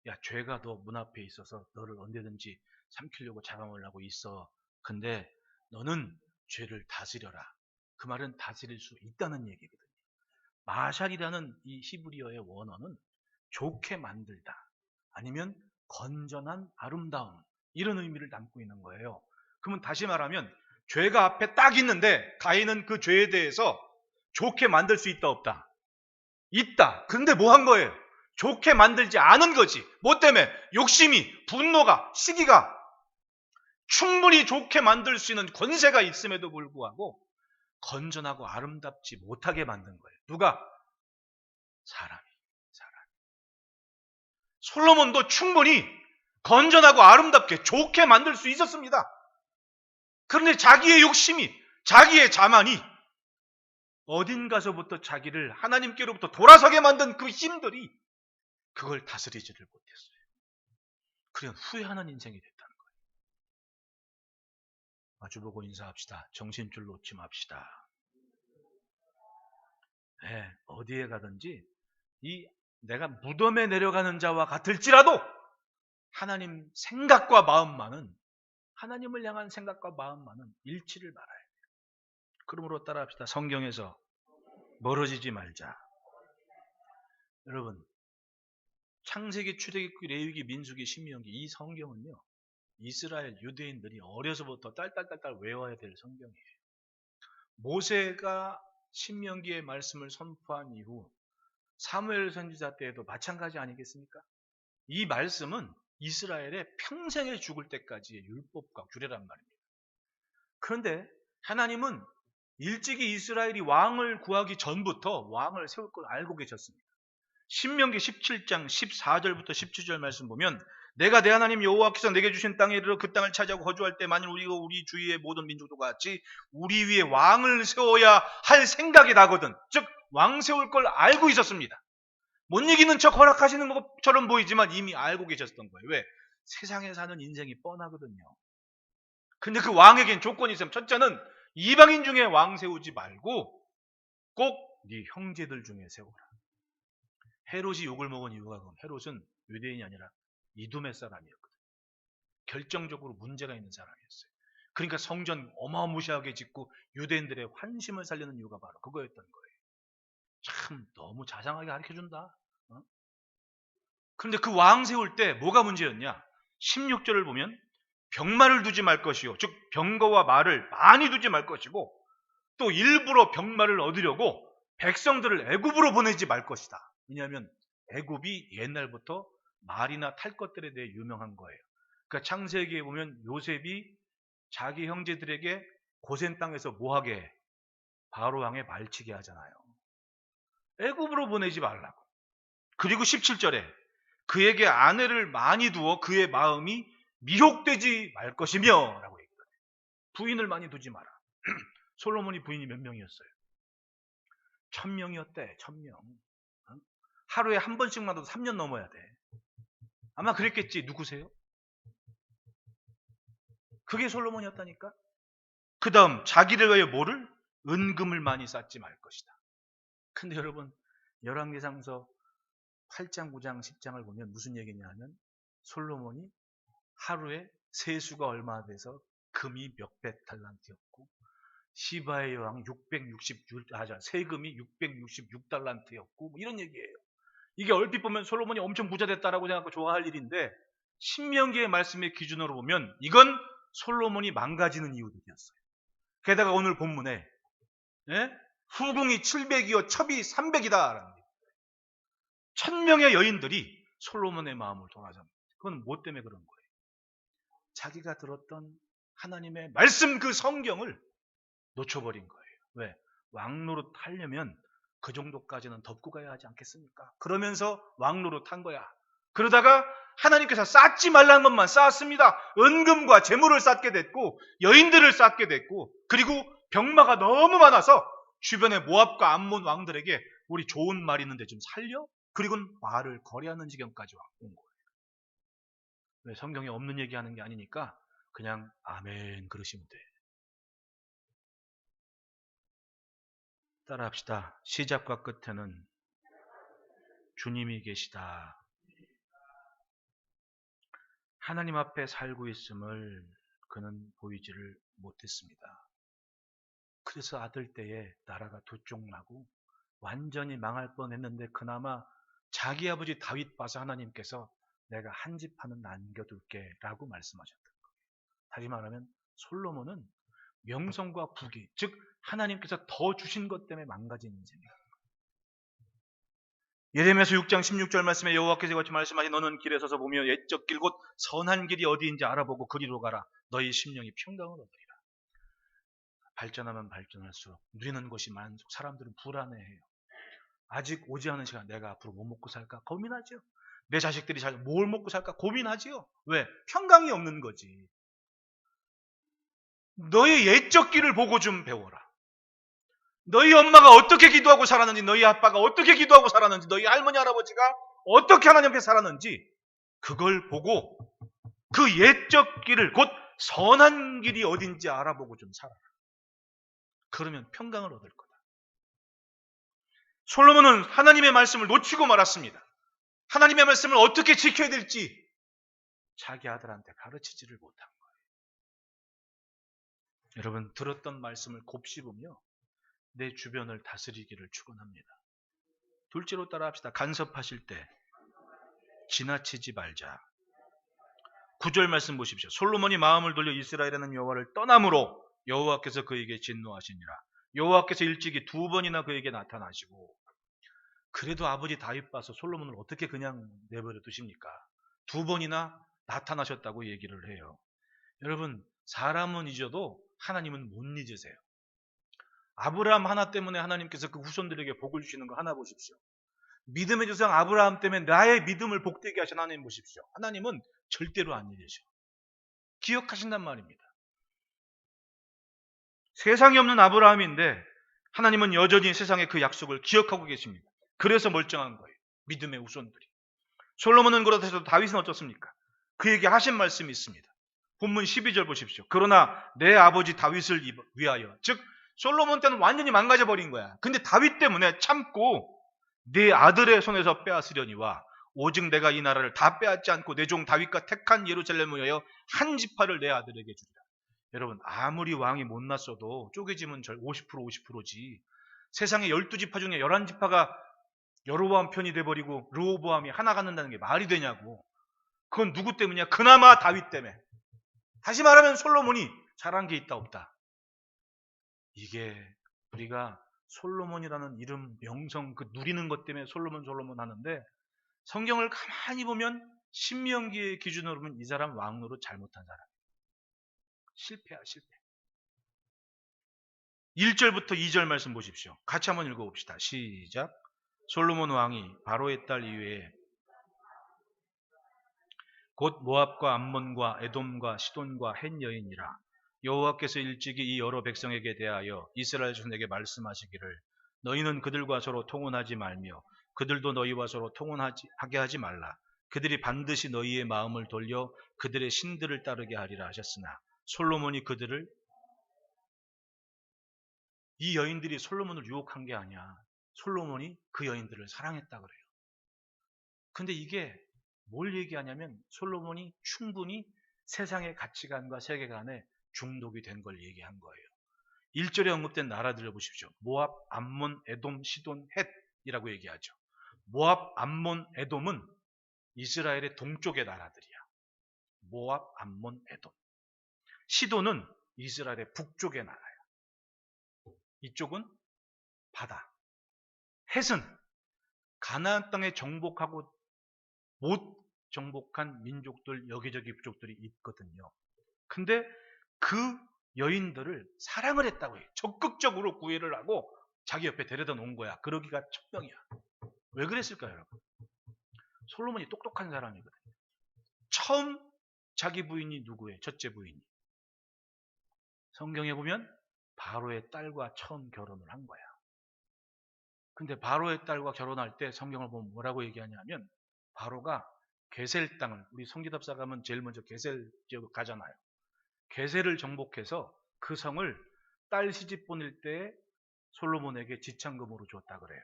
야, 죄가 너 문 앞에 있어서 너를 언제든지 삼키려고 자방을 하고 있어. 근데 너는 죄를 다스려라. 그 말은 다스릴 수 있다는 얘기거든요. 마샬이라는 이 히브리어의 원어는 좋게 만들다, 아니면 건전한 아름다움, 이런 의미를 담고 있는 거예요. 그러면 다시 말하면 죄가 앞에 딱 있는데 가인은 그 죄에 대해서 좋게 만들 수 있다 없다? 있다. 근데 뭐 한 거예요? 좋게 만들지 않은 거지. 뭐 때문에? 욕심이, 분노가, 시기가 충분히 좋게 만들 수 있는 권세가 있음에도 불구하고 건전하고 아름답지 못하게 만든 거예요. 누가? 사람이. 솔로몬도 충분히 건전하고 아름답게 좋게 만들 수 있었습니다. 그런데 자기의 욕심이, 자기의 자만이 어딘가서부터 자기를 하나님께로부터 돌아서게 만든 그 힘들이 그걸 다스리지를 못했어요. 그냥 후회하는 인생이 됐다는 거예요. 마주보고 인사합시다. 정신줄 놓지 맙시다. 네, 어디에 가든지 내가 무덤에 내려가는 자와 같을지라도 하나님 생각과 마음만은, 하나님을 향한 생각과 마음만은 잃지를 말아야 돼요. 그러므로 따라합시다. 성경에서 멀어지지 말자. 여러분, 창세기, 출애굽기, 레위기, 민수기, 신명기, 이 성경은요, 이스라엘 유대인들이 어려서부터 딸딸딸딸 외워야 될 성경이에요. 모세가 신명기의 말씀을 선포한 이후 사무엘 선지자 때에도 마찬가지 아니겠습니까? 이 말씀은 이스라엘의 평생에 죽을 때까지의 율법과 규례란 말입니다. 그런데 하나님은 일찍이 이스라엘이 왕을 구하기 전부터 왕을 세울 걸 알고 계셨습니다. 신명기 17장 14절부터 17절 말씀 보면, 내가 내 하나님 여호와께서 내게 주신 땅에 이르러 그 땅을 차지하고 거주할 때 만일 우리가 우리 주위의 모든 민족도 같이 우리 위에 왕을 세워야 할 생각이 나거든. 즉 왕 세울 걸 알고 있었습니다. 못 이기는 척 허락하시는 것처럼 보이지만 이미 알고 계셨던 거예요. 왜? 세상에 사는 인생이 뻔하거든요. 근데 그 왕에겐 조건이 있으면, 첫째는 이방인 중에 왕 세우지 말고 꼭 네 형제들 중에 세워라. 헤롯이 욕을 먹은 이유가 그건, 헤롯은 유대인이 아니라 이두메 사람이었거든요. 결정적으로 문제가 있는 사람이었어요. 그러니까 성전 어마무시하게 짓고 유대인들의 환심을 살리는 이유가 바로 그거였던 거예요. 참 너무 자상하게 가르쳐준다. 그런데 그 왕 세울 때 뭐가 문제였냐? 16절을 보면 병마를 두지 말 것이요, 즉 병거와 말을 많이 두지 말 것이고, 또 일부러 병마를 얻으려고 백성들을 애굽으로 보내지 말 것이다. 왜냐하면 애굽이 옛날부터 말이나 탈 것들에 대해 유명한 거예요. 그러니까 창세기에 보면 요셉이 자기 형제들에게 고센 땅에서 뭐하게 해? 바로 왕에 말치게 하잖아요. 애굽으로 보내지 말라고. 그리고 17절에 그에게 아내를 많이 두어 그의 마음이 미혹되지 말 것이며 라고 얘기해요. 부인을 많이 두지 마라. 솔로몬이 부인이 몇 명이었어요? 1000명이었대. 1000명. 하루에 한 번씩만 둬도 3년 넘어야 돼. 아마 그랬겠지. 누구세요? 그게 솔로몬이었다니까. 그 다음 자기를 위하여 뭐를? 은금을 많이 쌓지 말 것이다. 근데 여러분, 열왕기상서 8장, 9장, 10장을 보면 무슨 얘기냐 하면, 솔로몬이 하루에 세수가 얼마 돼서 금이 몇백 달란트였고 시바의 여왕 세금이 666달란트였고 뭐 이런 얘기예요. 이게 얼핏 보면 솔로몬이 엄청 부자 됐다라고 생각하고 좋아할 일인데, 신명기의 말씀의 기준으로 보면 이건 솔로몬이 망가지는 이유들이었어요. 게다가 오늘 본문에 후궁이 700이요 첩이 300이다라는 거예요. 1000명의 여인들이 솔로몬의 마음을 돌아잡니다. 그건 뭐 때문에 그런 거예요? 자기가 들었던 하나님의 말씀, 그 성경을 놓쳐버린 거예요. 왜? 왕노릇 하려면 그 정도까지는 덮고 가야 하지 않겠습니까? 그러면서 왕노릇 한 거야. 그러다가 하나님께서 쌓지 말라는 것만 쌓았습니다. 은금과 재물을 쌓게 됐고 여인들을 쌓게 됐고, 그리고 병마가 너무 많아서 주변의 모압과 암몬 왕들에게 우리 좋은 말 있는데 좀 살려? 그리고는 말을 거래하는 지경까지 온 거예요. 왜? 성경에 없는 얘기하는 게 아니니까 그냥 아멘 그러시면 돼. 따라합시다. 시작과 끝에는 주님이 계시다. 하나님 앞에 살고 있음을 그는 보이지를 못했습니다. 그래서 아들 때에 나라가 두 쪽 나고 완전히 망할 뻔했는데 그나마 자기 아버지 다윗 봐서 하나님께서 내가 한 집 하나 남겨둘게 라고 말씀하셨다. 다시 말하면 솔로몬은 명성과 부귀, 즉 하나님께서 더 주신 것 때문에 망가진 인생이에요. 예레미야서 6장 16절 말씀에 여호와께서 이같이 말씀하시 너는 길에 서서 보며 옛적 길 곧 선한 길이 어디인지 알아보고 그리로 가라. 너희 심령이 평강을 얻으리라. 발전하면 발전할수록 누리는 것이 많고 사람들은 불안해해요. 아직 오지 않은 시간 내가 앞으로 뭐 먹고 살까 고민하죠. 내 자식들이 뭘 먹고 살까 고민하지요. 왜? 평강이 없는 거지. 너의 옛적 길을 보고 좀 배워라. 너희 엄마가 어떻게 기도하고 살았는지, 너희 아빠가 어떻게 기도하고 살았는지, 너희 할머니 할아버지가 어떻게 하나님 앞에 살았는지 그걸 보고 그 옛적 길을 곧 선한 길이 어딘지 알아보고 좀 살아라. 그러면 평강을 얻을 거다. 솔로몬은 하나님의 말씀을 놓치고 말았습니다. 하나님의 말씀을 어떻게 지켜야 될지 자기 아들한테 가르치지를 못한 거예요. 여러분 들었던 말씀을 곱씹으며 내 주변을 다스리기를 축원합니다. 둘째로 따라합시다. 간섭하실 때 지나치지 말자. 9절 말씀 보십시오. 솔로몬이 마음을 돌려 이스라엘에는 여호와를 떠남으로 여호와께서 그에게 진노하시니라. 여호와께서 일찍이 두 번이나 그에게 나타나시고 그래도 아버지 다윗 봐서 솔로몬을 어떻게 그냥 내버려 두십니까? 두 번이나 나타나셨다고 얘기를 해요. 여러분 사람은 잊어도 하나님은 못 잊으세요. 아브라함 하나 때문에 하나님께서 그 후손들에게 복을 주시는 거 하나 보십시오. 믿음의 조상 아브라함 때문에 나의 믿음을 복되게 하신 하나님 보십시오. 하나님은 절대로 안 잊으셔. 기억하신단 말입니다. 세상에 없는 아브라함인데 하나님은 여전히 세상에 그 약속을 기억하고 계십니다. 그래서 멀쩡한 거예요. 믿음의 후손들이. 솔로몬은 그렇다해도 다윗은 어떻습니까? 그에게 하신 말씀이 있습니다. 본문 12절 보십시오. 그러나 내 아버지 다윗을 위하여, 즉 솔로몬 때는 완전히 망가져 버린 거야. 근데 다윗 때문에 참고 네 아들의 손에서 빼앗으려니와 오직 내가 이 나라를 다 빼앗지 않고 내 종 다윗과 택한 예루살렘을 위하여 한 지파를 내 아들에게 주리라. 여러분 아무리 왕이 못났어도 쪼개지면 50% 50%지. 세상에 12지파 중에 11지파가 여로보암 편이 돼버리고 르호보암이 하나 갖는다는 게 말이 되냐고. 그건 누구 때문이냐? 그나마 다윗 때문에. 다시 말하면 솔로몬이 잘한 게 있다 없다. 이게 우리가 솔로몬이라는 이름 명성 그 누리는 것 때문에 솔로몬 하는데 성경을 가만히 보면 신명기의 기준으로 보면 이 사람 왕으로 잘못한 사람. 실패야 실패. 1절부터 2절 말씀 보십시오. 같이 한번 읽어봅시다. 시작. 솔로몬 왕이 바로의 딸 이외에 곧 모압과 암몬과 에돔과 시돈과 헷 여인이라 여호와께서 일찍이 이 여러 백성에게 대하여 이스라엘 자손에게 말씀하시기를 너희는 그들과 서로 통혼하지 말며 그들도 너희와 서로 통혼하게 하지 말라. 그들이 반드시 너희의 마음을 돌려 그들의 신들을 따르게 하리라 하셨으나 솔로몬이 그들을 이 여인들이 솔로몬을 유혹한 게 아니야. 솔로몬이 그 여인들을 사랑했다 그래요. 근데 이게 뭘 얘기하냐면 솔로몬이 충분히 세상의 가치관과 세계관에 중독이 된 걸 얘기한 거예요. 1절에 언급된 나라들을 보십시오. 모압, 암몬, 에돔, 시돈, 헷이라고 얘기하죠. 모압, 암몬, 에돔은 이스라엘의 동쪽의 나라들이야. 모압, 암몬, 에돔. 시돈은 이스라엘의 북쪽의 나라야. 이쪽은 바다. 헷은 가나안 땅에 정복하고 못 정복한 민족들 여기저기 부족들이 있거든요. 근데 그 여인들을 사랑을 했다고 해요. 적극적으로 구애를 하고 자기 옆에 데려다 놓은 거야. 그러기가 천명이야. 왜 그랬을까요, 여러분? 솔로몬이 똑똑한 사람이거든요. 처음 자기 부인이 누구예요? 첫째 부인이. 성경에 보면 바로의 딸과 처음 결혼을 한 거야. 근데 바로의 딸과 결혼할 때 성경을 보면 뭐라고 얘기하냐면 바로가 게셀 땅을 우리 성기답사 가면 제일 먼저 게셀 지역을 가잖아요. 게셀을 정복해서 그 성을 딸 시집 보낼 때 솔로몬에게 지참금으로 줬다 그래요.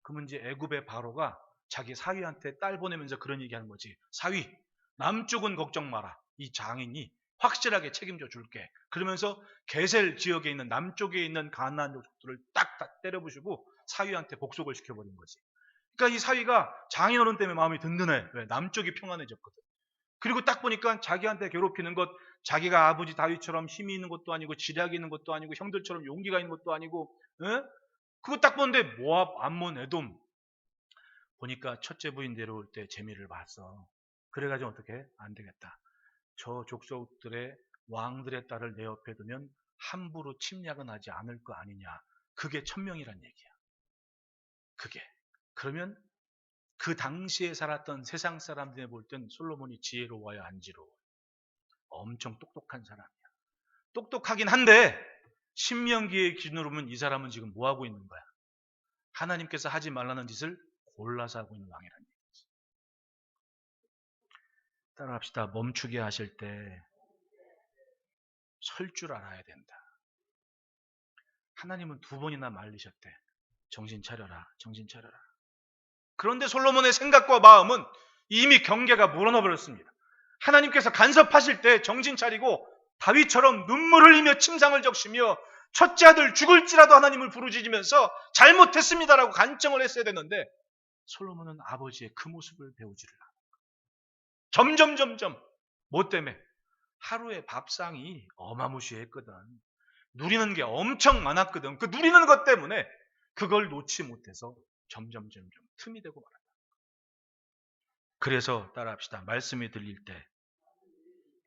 그러면 이제 애굽의 바로가 자기 사위한테 딸 보내면서 그런 얘기하는 거지. 사위, 남쪽은 걱정 마라. 이 장인이 확실하게 책임져 줄게. 그러면서 게셀 지역에 있는 남쪽에 있는 가나안 족속들을 딱딱 때려부시고 사위한테 복속을 시켜버린 거지. 그러니까 이 사위가 장인어른 때문에 마음이 든든해. 왜? 남쪽이 평안해졌거든. 그리고 딱 보니까 자기한테 괴롭히는 것, 자기가 아버지 다윗처럼 힘이 있는 것도 아니고 지략이 있는 것도 아니고 형들처럼 용기가 있는 것도 아니고, 에? 그거 딱 보는데 모압, 암몬, 에돔 보니까 첫째 부인 데려올 때 재미를 봤어. 그래가지고 어떻게 해? 안 되겠다. 저 족속들의 왕들의 딸을 내 옆에 두면 함부로 침략은 하지 않을 거 아니냐. 그게 천명이란 얘기야. 그게. 그러면 그 당시에 살았던 세상 사람들이 볼 땐 솔로몬이 지혜로워야 한지로워. 엄청 똑똑한 사람이야. 똑똑하긴 한데 신명기의 기준으로 보면 이 사람은 지금 뭐 하고 있는 거야? 하나님께서 하지 말라는 짓을 골라서 하고 있는 왕이라는 얘기지. 따라합시다. 멈추게 하실 때 설 줄 알아야 된다. 하나님은 2번이나 말리셨대. 정신 차려라. 정신 차려라. 그런데 솔로몬의 생각과 마음은 이미 경계가 물어나 버렸습니다. 하나님께서 간섭하실 때 정신 차리고 다윗처럼 눈물 흘리며 침상을 적시며 첫째 아들 죽을지라도 하나님을 부르짖으면서 잘못했습니다라고 간청을 했어야 되는데 솔로몬은 아버지의 그 모습을 배우지를 않아. 점점 뭐 때문에? 하루의 밥상이 어마무시했거든. 누리는 게 엄청 많았거든. 그 누리는 것 때문에 그걸 놓지 못해서 점점 틈이 되고 말았다. 그래서 따라합시다. 말씀이 들릴 때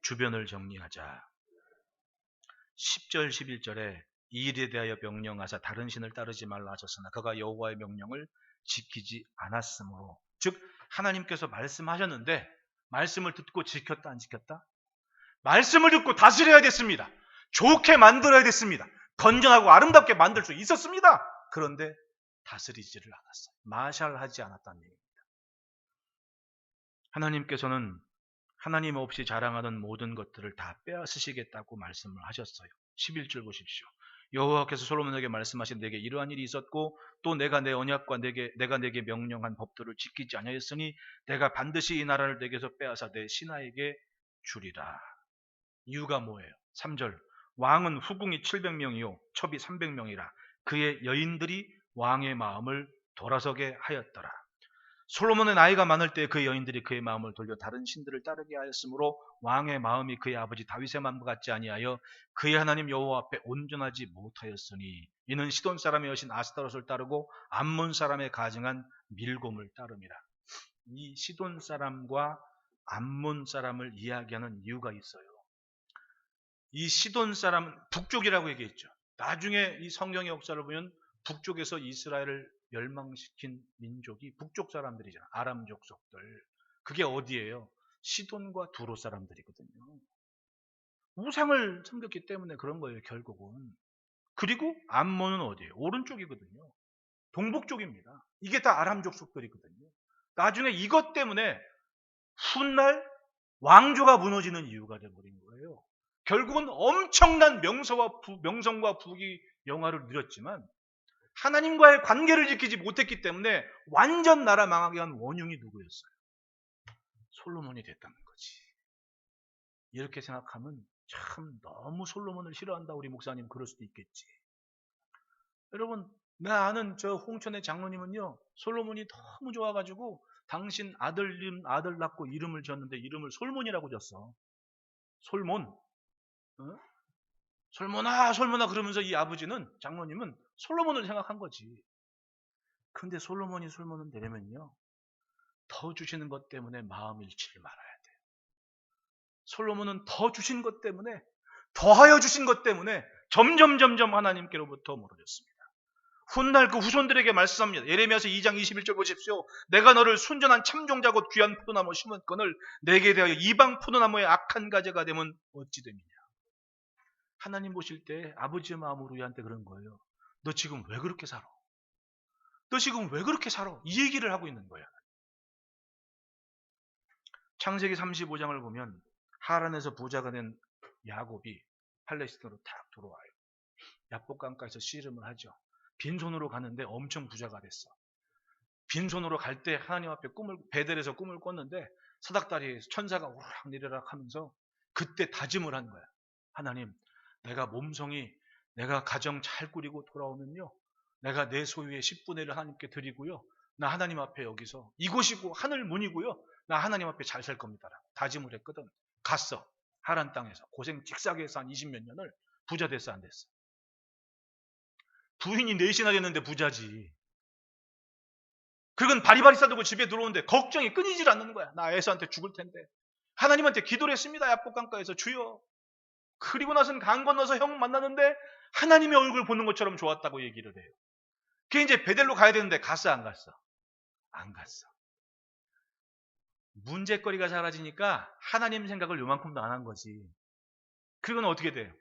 주변을 정리하자. 10절 11절에 이 일에 대하여 명령하사 다른 신을 따르지 말라 하셨으나 그가 여호와의 명령을 지키지 않았으므로, 즉 하나님께서 말씀하셨는데 말씀을 듣고 지켰다 안 지켰다? 말씀을 듣고 다스려야 됐습니다. 좋게 만들어야 됐습니다. 건전하고 아름답게 만들 수 있었습니다. 그런데 다스리지를 않았어요. 마샬하지 않았다는 얘기입니다. 하나님께서는 하나님 없이 자랑하는 모든 것들을 다 빼앗으시겠다고 말씀을 하셨어요. 11절 보십시오. 여호와께서 솔로몬에게 말씀하신 내게 이러한 일이 있었고 또 내가 내 언약과 내가 내게 명령한 법도를 지키지 아니하였으니 내가 반드시 이 나라를 내게서 빼앗아 내 신하에게 주리라. 이유가 뭐예요? 3절. 왕은 후궁이 700명이요 첩이 300명이라 그의 여인들이 왕의 마음을 돌아서게 하였더라. 솔로몬의 나이가 많을 때 그의 여인들이 그의 마음을 돌려 다른 신들을 따르게 하였으므로 왕의 마음이 그의 아버지 다윗의 마음과 같지 아니하여 그의 하나님 여호와 앞에 온전하지 못하였으니 이는 시돈 사람의 여신 아스타롯을 따르고 암몬 사람의 가증한 밀곰을 따름이라. 이 시돈 사람과 암몬 사람을 이야기하는 이유가 있어요. 이 시돈 사람 북쪽이라고 얘기했죠. 나중에 이 성경의 역사를 보면 북쪽에서 이스라엘을 멸망시킨 민족이 북쪽 사람들이잖아. 아람 족속들. 그게 어디예요? 시돈과 두로 사람들이거든요. 우상을 섬겼기 때문에 그런 거예요, 결국은. 그리고 암몬은 어디예요? 오른쪽이거든요. 동북 쪽입니다. 이게 다 아람 족속들이거든요. 나중에 이것 때문에 훗날 왕조가 무너지는 이유가 되어버린 거예요. 결국은 엄청난 명성과 부귀 영화를 누렸지만 하나님과의 관계를 지키지 못했기 때문에 완전 나라 망하게 한 원흉이 누구였어요? 솔로몬이 됐다는 거지. 이렇게 생각하면 참 너무 솔로몬을 싫어한다 우리 목사님 그럴 수도 있겠지. 여러분 나 아는 저 홍천의 장로님은요 솔로몬이 너무 좋아가지고 당신 아들 낳고 이름을 지었는데 이름을 솔몬이라고 지었어. 솔몬. 어? 솔몬아 그러면서 이 아버지는 장로님은 솔로몬을 생각한 거지. 근데 솔로몬은 되려면요 더 주시는 것 때문에 마음 잃지를 말아야 돼요. 솔로몬은 더 주신 것 때문에 더하여 주신 것 때문에 점점 하나님께로부터 멀어졌습니다. 훗날 그 후손들에게 말씀합니다. 예레미야서 2장 21절 보십시오. 내가 너를 순전한 참종자 곧 귀한 포도나무 심었거늘 내게 대하여 이방 포도나무의 악한 가지가 되면 어찌 됨이냐. 하나님 보실 때 아버지의 마음으로 우리한테 그런 거예요. 너 지금 왜 그렇게 살아? 너 지금 왜 그렇게 살아? 이 얘기를 하고 있는 거야. 창세기 35장을 보면 하란에서 부자가 된 야곱이 팔레스타인으로 탁 들어와요. 야복강가에서 씨름을 하죠. 빈손으로 가는데 엄청 부자가 됐어. 빈손으로 갈 때 하나님 앞에 베델에서 꿈을 꿨는데 사닥다리에 천사가 오락내리락 하면서 그때 다짐을 한 거야. 하나님, 내가 몸성이 내가 가정 잘 꾸리고 돌아오면요, 내가 내 소유의 10분의 1을 하나님께 드리고요, 나 하나님 앞에 여기서 이곳이고 하늘 문이고요, 나 하나님 앞에 잘 살 겁니다 라고 다짐을 했거든. 갔어. 하란 땅에서 고생 직사게 해서 한 20몇 년을 부자 됐어 안 됐어? 부인이 넷이나 됐는데 부자지. 그건 바리바리 싸들고 집에 들어오는데 걱정이 끊이질 않는 거야. 나 에서한테 죽을 텐데. 하나님한테 기도를 했습니다. 야복강가에서 주여. 그리고 나서는 강 건너서 형 만나는데 하나님의 얼굴 보는 것처럼 좋았다고 얘기를 해요. 그게 이제 베델로 가야 되는데 갔어 안 갔어? 안 갔어. 문제거리가 사라지니까 하나님 생각을 요만큼도 안 한 거지. 그리고는 어떻게 돼요?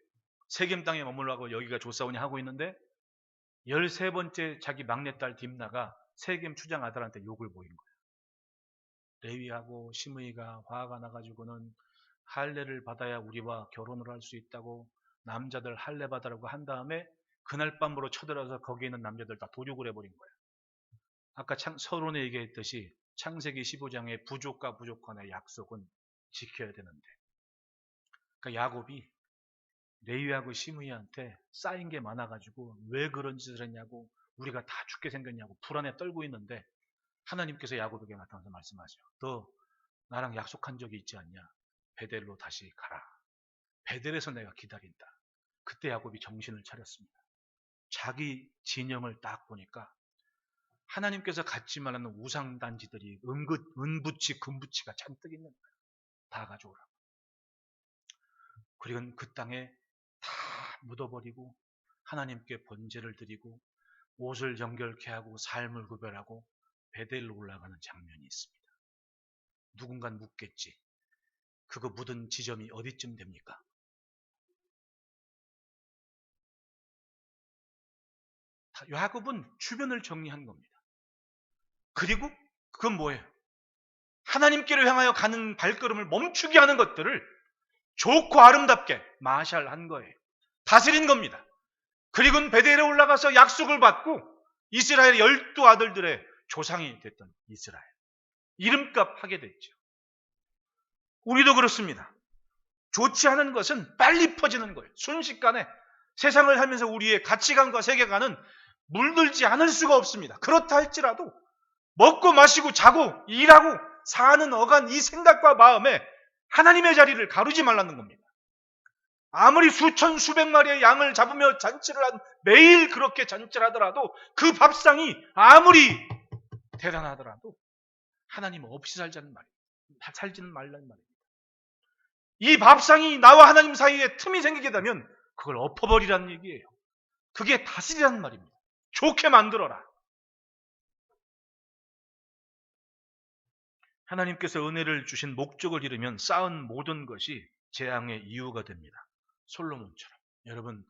세겜 땅에 머물라고 여기가 조사원이 하고 있는데 13번째 자기 막내딸 딥나가 세겜 추장 아들한테 욕을 보인 거예요. 레위하고 시므이가 화가 나가지고는 할례를 받아야 우리와 결혼을 할 수 있다고 남자들 할례 받으라고 한 다음에 그날 밤으로 쳐들어서 거기에 있는 남자들 다 도륙을 해버린 거예요. 아까 서론에 얘기했듯이 창세기 15장의 부족과 부족 간의 약속은 지켜야 되는데, 그러니까 야곱이 레위하고 시므이한테 쌓인 게 많아가지고 왜 그런 짓을 했냐고, 우리가 다 죽게 생겼냐고 불안에 떨고 있는데 하나님께서 야곱에게 나타나서 말씀하죠. 너 나랑 약속한 적이 있지 않냐? 베델로 다시 가라. 베델에서 내가 기다린다. 그때 야곱이 정신을 차렸습니다. 자기 진영을 딱 보니까 하나님께서 갖지 말라는 우상단지들이 은부치 금부치가 잔뜩 있는 거예요. 다 가져오라고. 그리고 그 땅에 다 묻어버리고 하나님께 번제를 드리고 옷을 정결케 하고 삶을 구별하고 베델로 올라가는 장면이 있습니다. 누군간 묻겠지. 그거 묻은 지점이 어디쯤 됩니까? 야곱은 주변을 정리한 겁니다. 그리고 그건 뭐예요? 하나님께로 향하여 가는 발걸음을 멈추게 하는 것들을 좋고 아름답게 마샬한 거예요. 다스린 겁니다. 그리고는 베델에 올라가서 약속을 받고 이스라엘의 12아들들의 조상이 됐던 이스라엘. 이름값 하게 됐죠. 우리도 그렇습니다. 좋지 않은 것은 빨리 퍼지는 거예요. 순식간에 세상을 살면서 우리의 가치관과 세계관은 물들지 않을 수가 없습니다. 그렇다 할지라도 먹고 마시고 자고 일하고 사는 어간 이 생각과 마음에 하나님의 자리를 가르지 말라는 겁니다. 아무리 수천 수백 마리의 양을 잡으며 잔치를 매일 그렇게 잔치를 하더라도 그 밥상이 아무리 대단하더라도 하나님 없이 살지는 말라는 말입니다. 이 밥상이 나와 하나님 사이에 틈이 생기게 되면 그걸 엎어버리라는 얘기예요. 그게 다스리라는 말입니다. 좋게 만들어라. 하나님께서 은혜를 주신 목적을 잃으면 쌓은 모든 것이 재앙의 이유가 됩니다. 솔로몬처럼. 여러분,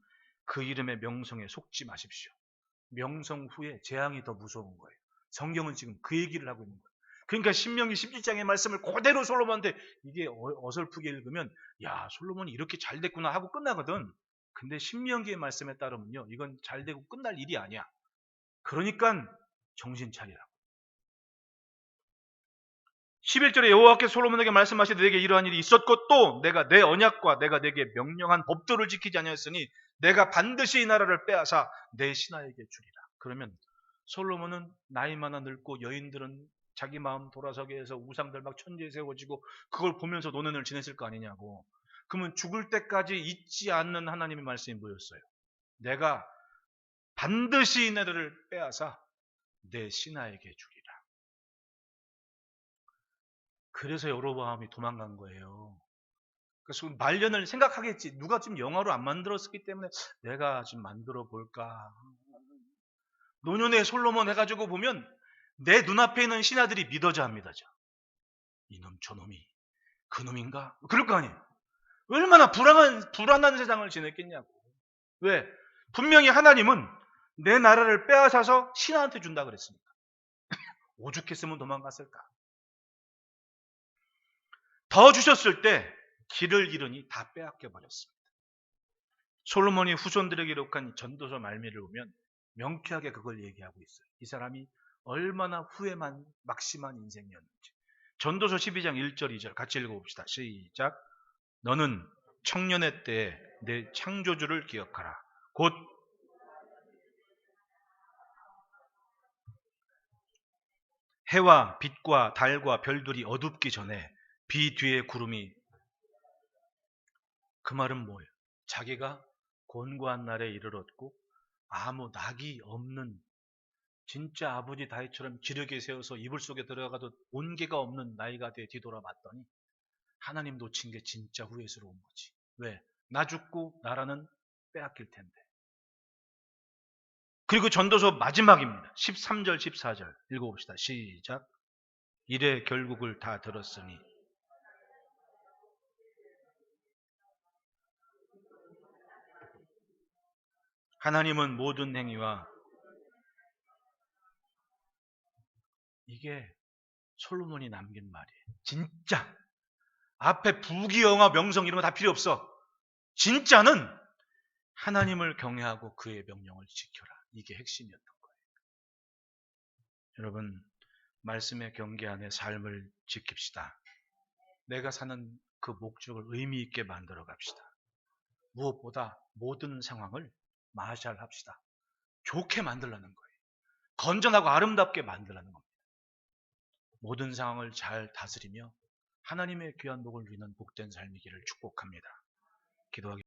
그 이름의 명성에 속지 마십시오. 명성 후에 재앙이 더 무서운 거예요. 성경은 지금 그 얘기를 하고 있는 거예요. 그러니까 신명기 17장의 말씀을 그대로 솔로몬한테, 이게 어설프게 읽으면 야, 솔로몬이 이렇게 잘 됐구나 하고 끝나거든. 근데 신명기의 말씀에 따르면요, 이건 잘 되고 끝날 일이 아니야. 그러니까 정신 차리라고. 11절에 여호와께서 솔로몬에게 말씀하시되 내게 이러한 일이 있었고 또 내가 내 언약과 내가 내게 명령한 법도를 지키지 아니하였으니 내가 반드시 이 나라를 빼앗아 내 신하에게 주리라. 그러면 솔로몬은 나이 많아 늙고 여인들은 자기 마음 돌아서게 해서 우상들 막 천지에 세워지고 그걸 보면서 노년을 지냈을 거 아니냐고. 그러면 죽을 때까지 잊지 않는 하나님의 말씀이 뭐였어요? 내가 반드시 이 나라를 빼앗아 내 신하에게 주리라. 그래서 여로보암이 도망간 거예요. 그래서 말년을 생각하겠지. 누가 지금 영화로 안 만들었기 때문에 내가 좀 만들어 볼까. 노년의 솔로몬 해가지고 보면 내 눈앞에 있는 신하들이 믿어져 합니다. 이놈 저놈이 그놈인가? 그럴 거 아니에요. 얼마나 불안한 세상을 지냈겠냐고. 왜? 분명히 하나님은 내 나라를 빼앗아서 신하한테 준다 그랬으니까. 오죽했으면 도망갔을까? 더 주셨을 때 길을 잃으니 다 빼앗겨 버렸습니다. 솔로몬이 후손들에게 기록한 전도서 말미를 보면 명쾌하게 그걸 얘기하고 있어요. 이 사람이 얼마나 후회만 막심한 인생이었는지. 전도서 12장 1절 2절 같이 읽어봅시다. 시작. 너는 청년의 때에 내 창조주를 기억하라. 곧 해와 빛과 달과 별들이 어둡기 전에 비 뒤에 구름이. 그 말은 뭐예요? 자기가 곤고한 날에 이르렀고 아무 낙이 없는, 진짜 아버지 다윗처럼 기르게 세워서 이불 속에 들어가도 온개가 없는 나이가 돼 뒤돌아봤더니 하나님 놓친 게 진짜 후회스러운 거지. 왜? 나 죽고 나라는 빼앗길 텐데. 그리고 전도서 마지막입니다. 13절 14절 읽어봅시다. 시작. 이래 결국을 다 들었으니. 하나님은 모든 행위와, 이게 솔로몬이 남긴 말이에요. 진짜 앞에 부귀영화 명성 이런 거 다 필요 없어. 진짜는 하나님을 경외하고 그의 명령을 지켜라. 이게 핵심이었던 거예요. 여러분, 말씀의 경계 안에 삶을 지킵시다. 내가 사는 그 목적을 의미 있게 만들어 갑시다. 무엇보다 모든 상황을 마샬합시다. 좋게 만들라는 거예요. 건전하고 아름답게 만들라는 겁니다. 모든 상황을 잘 다스리며 하나님의 귀한 복을 누리는 복된 삶이기를 축복합니다. 기도하겠습니다.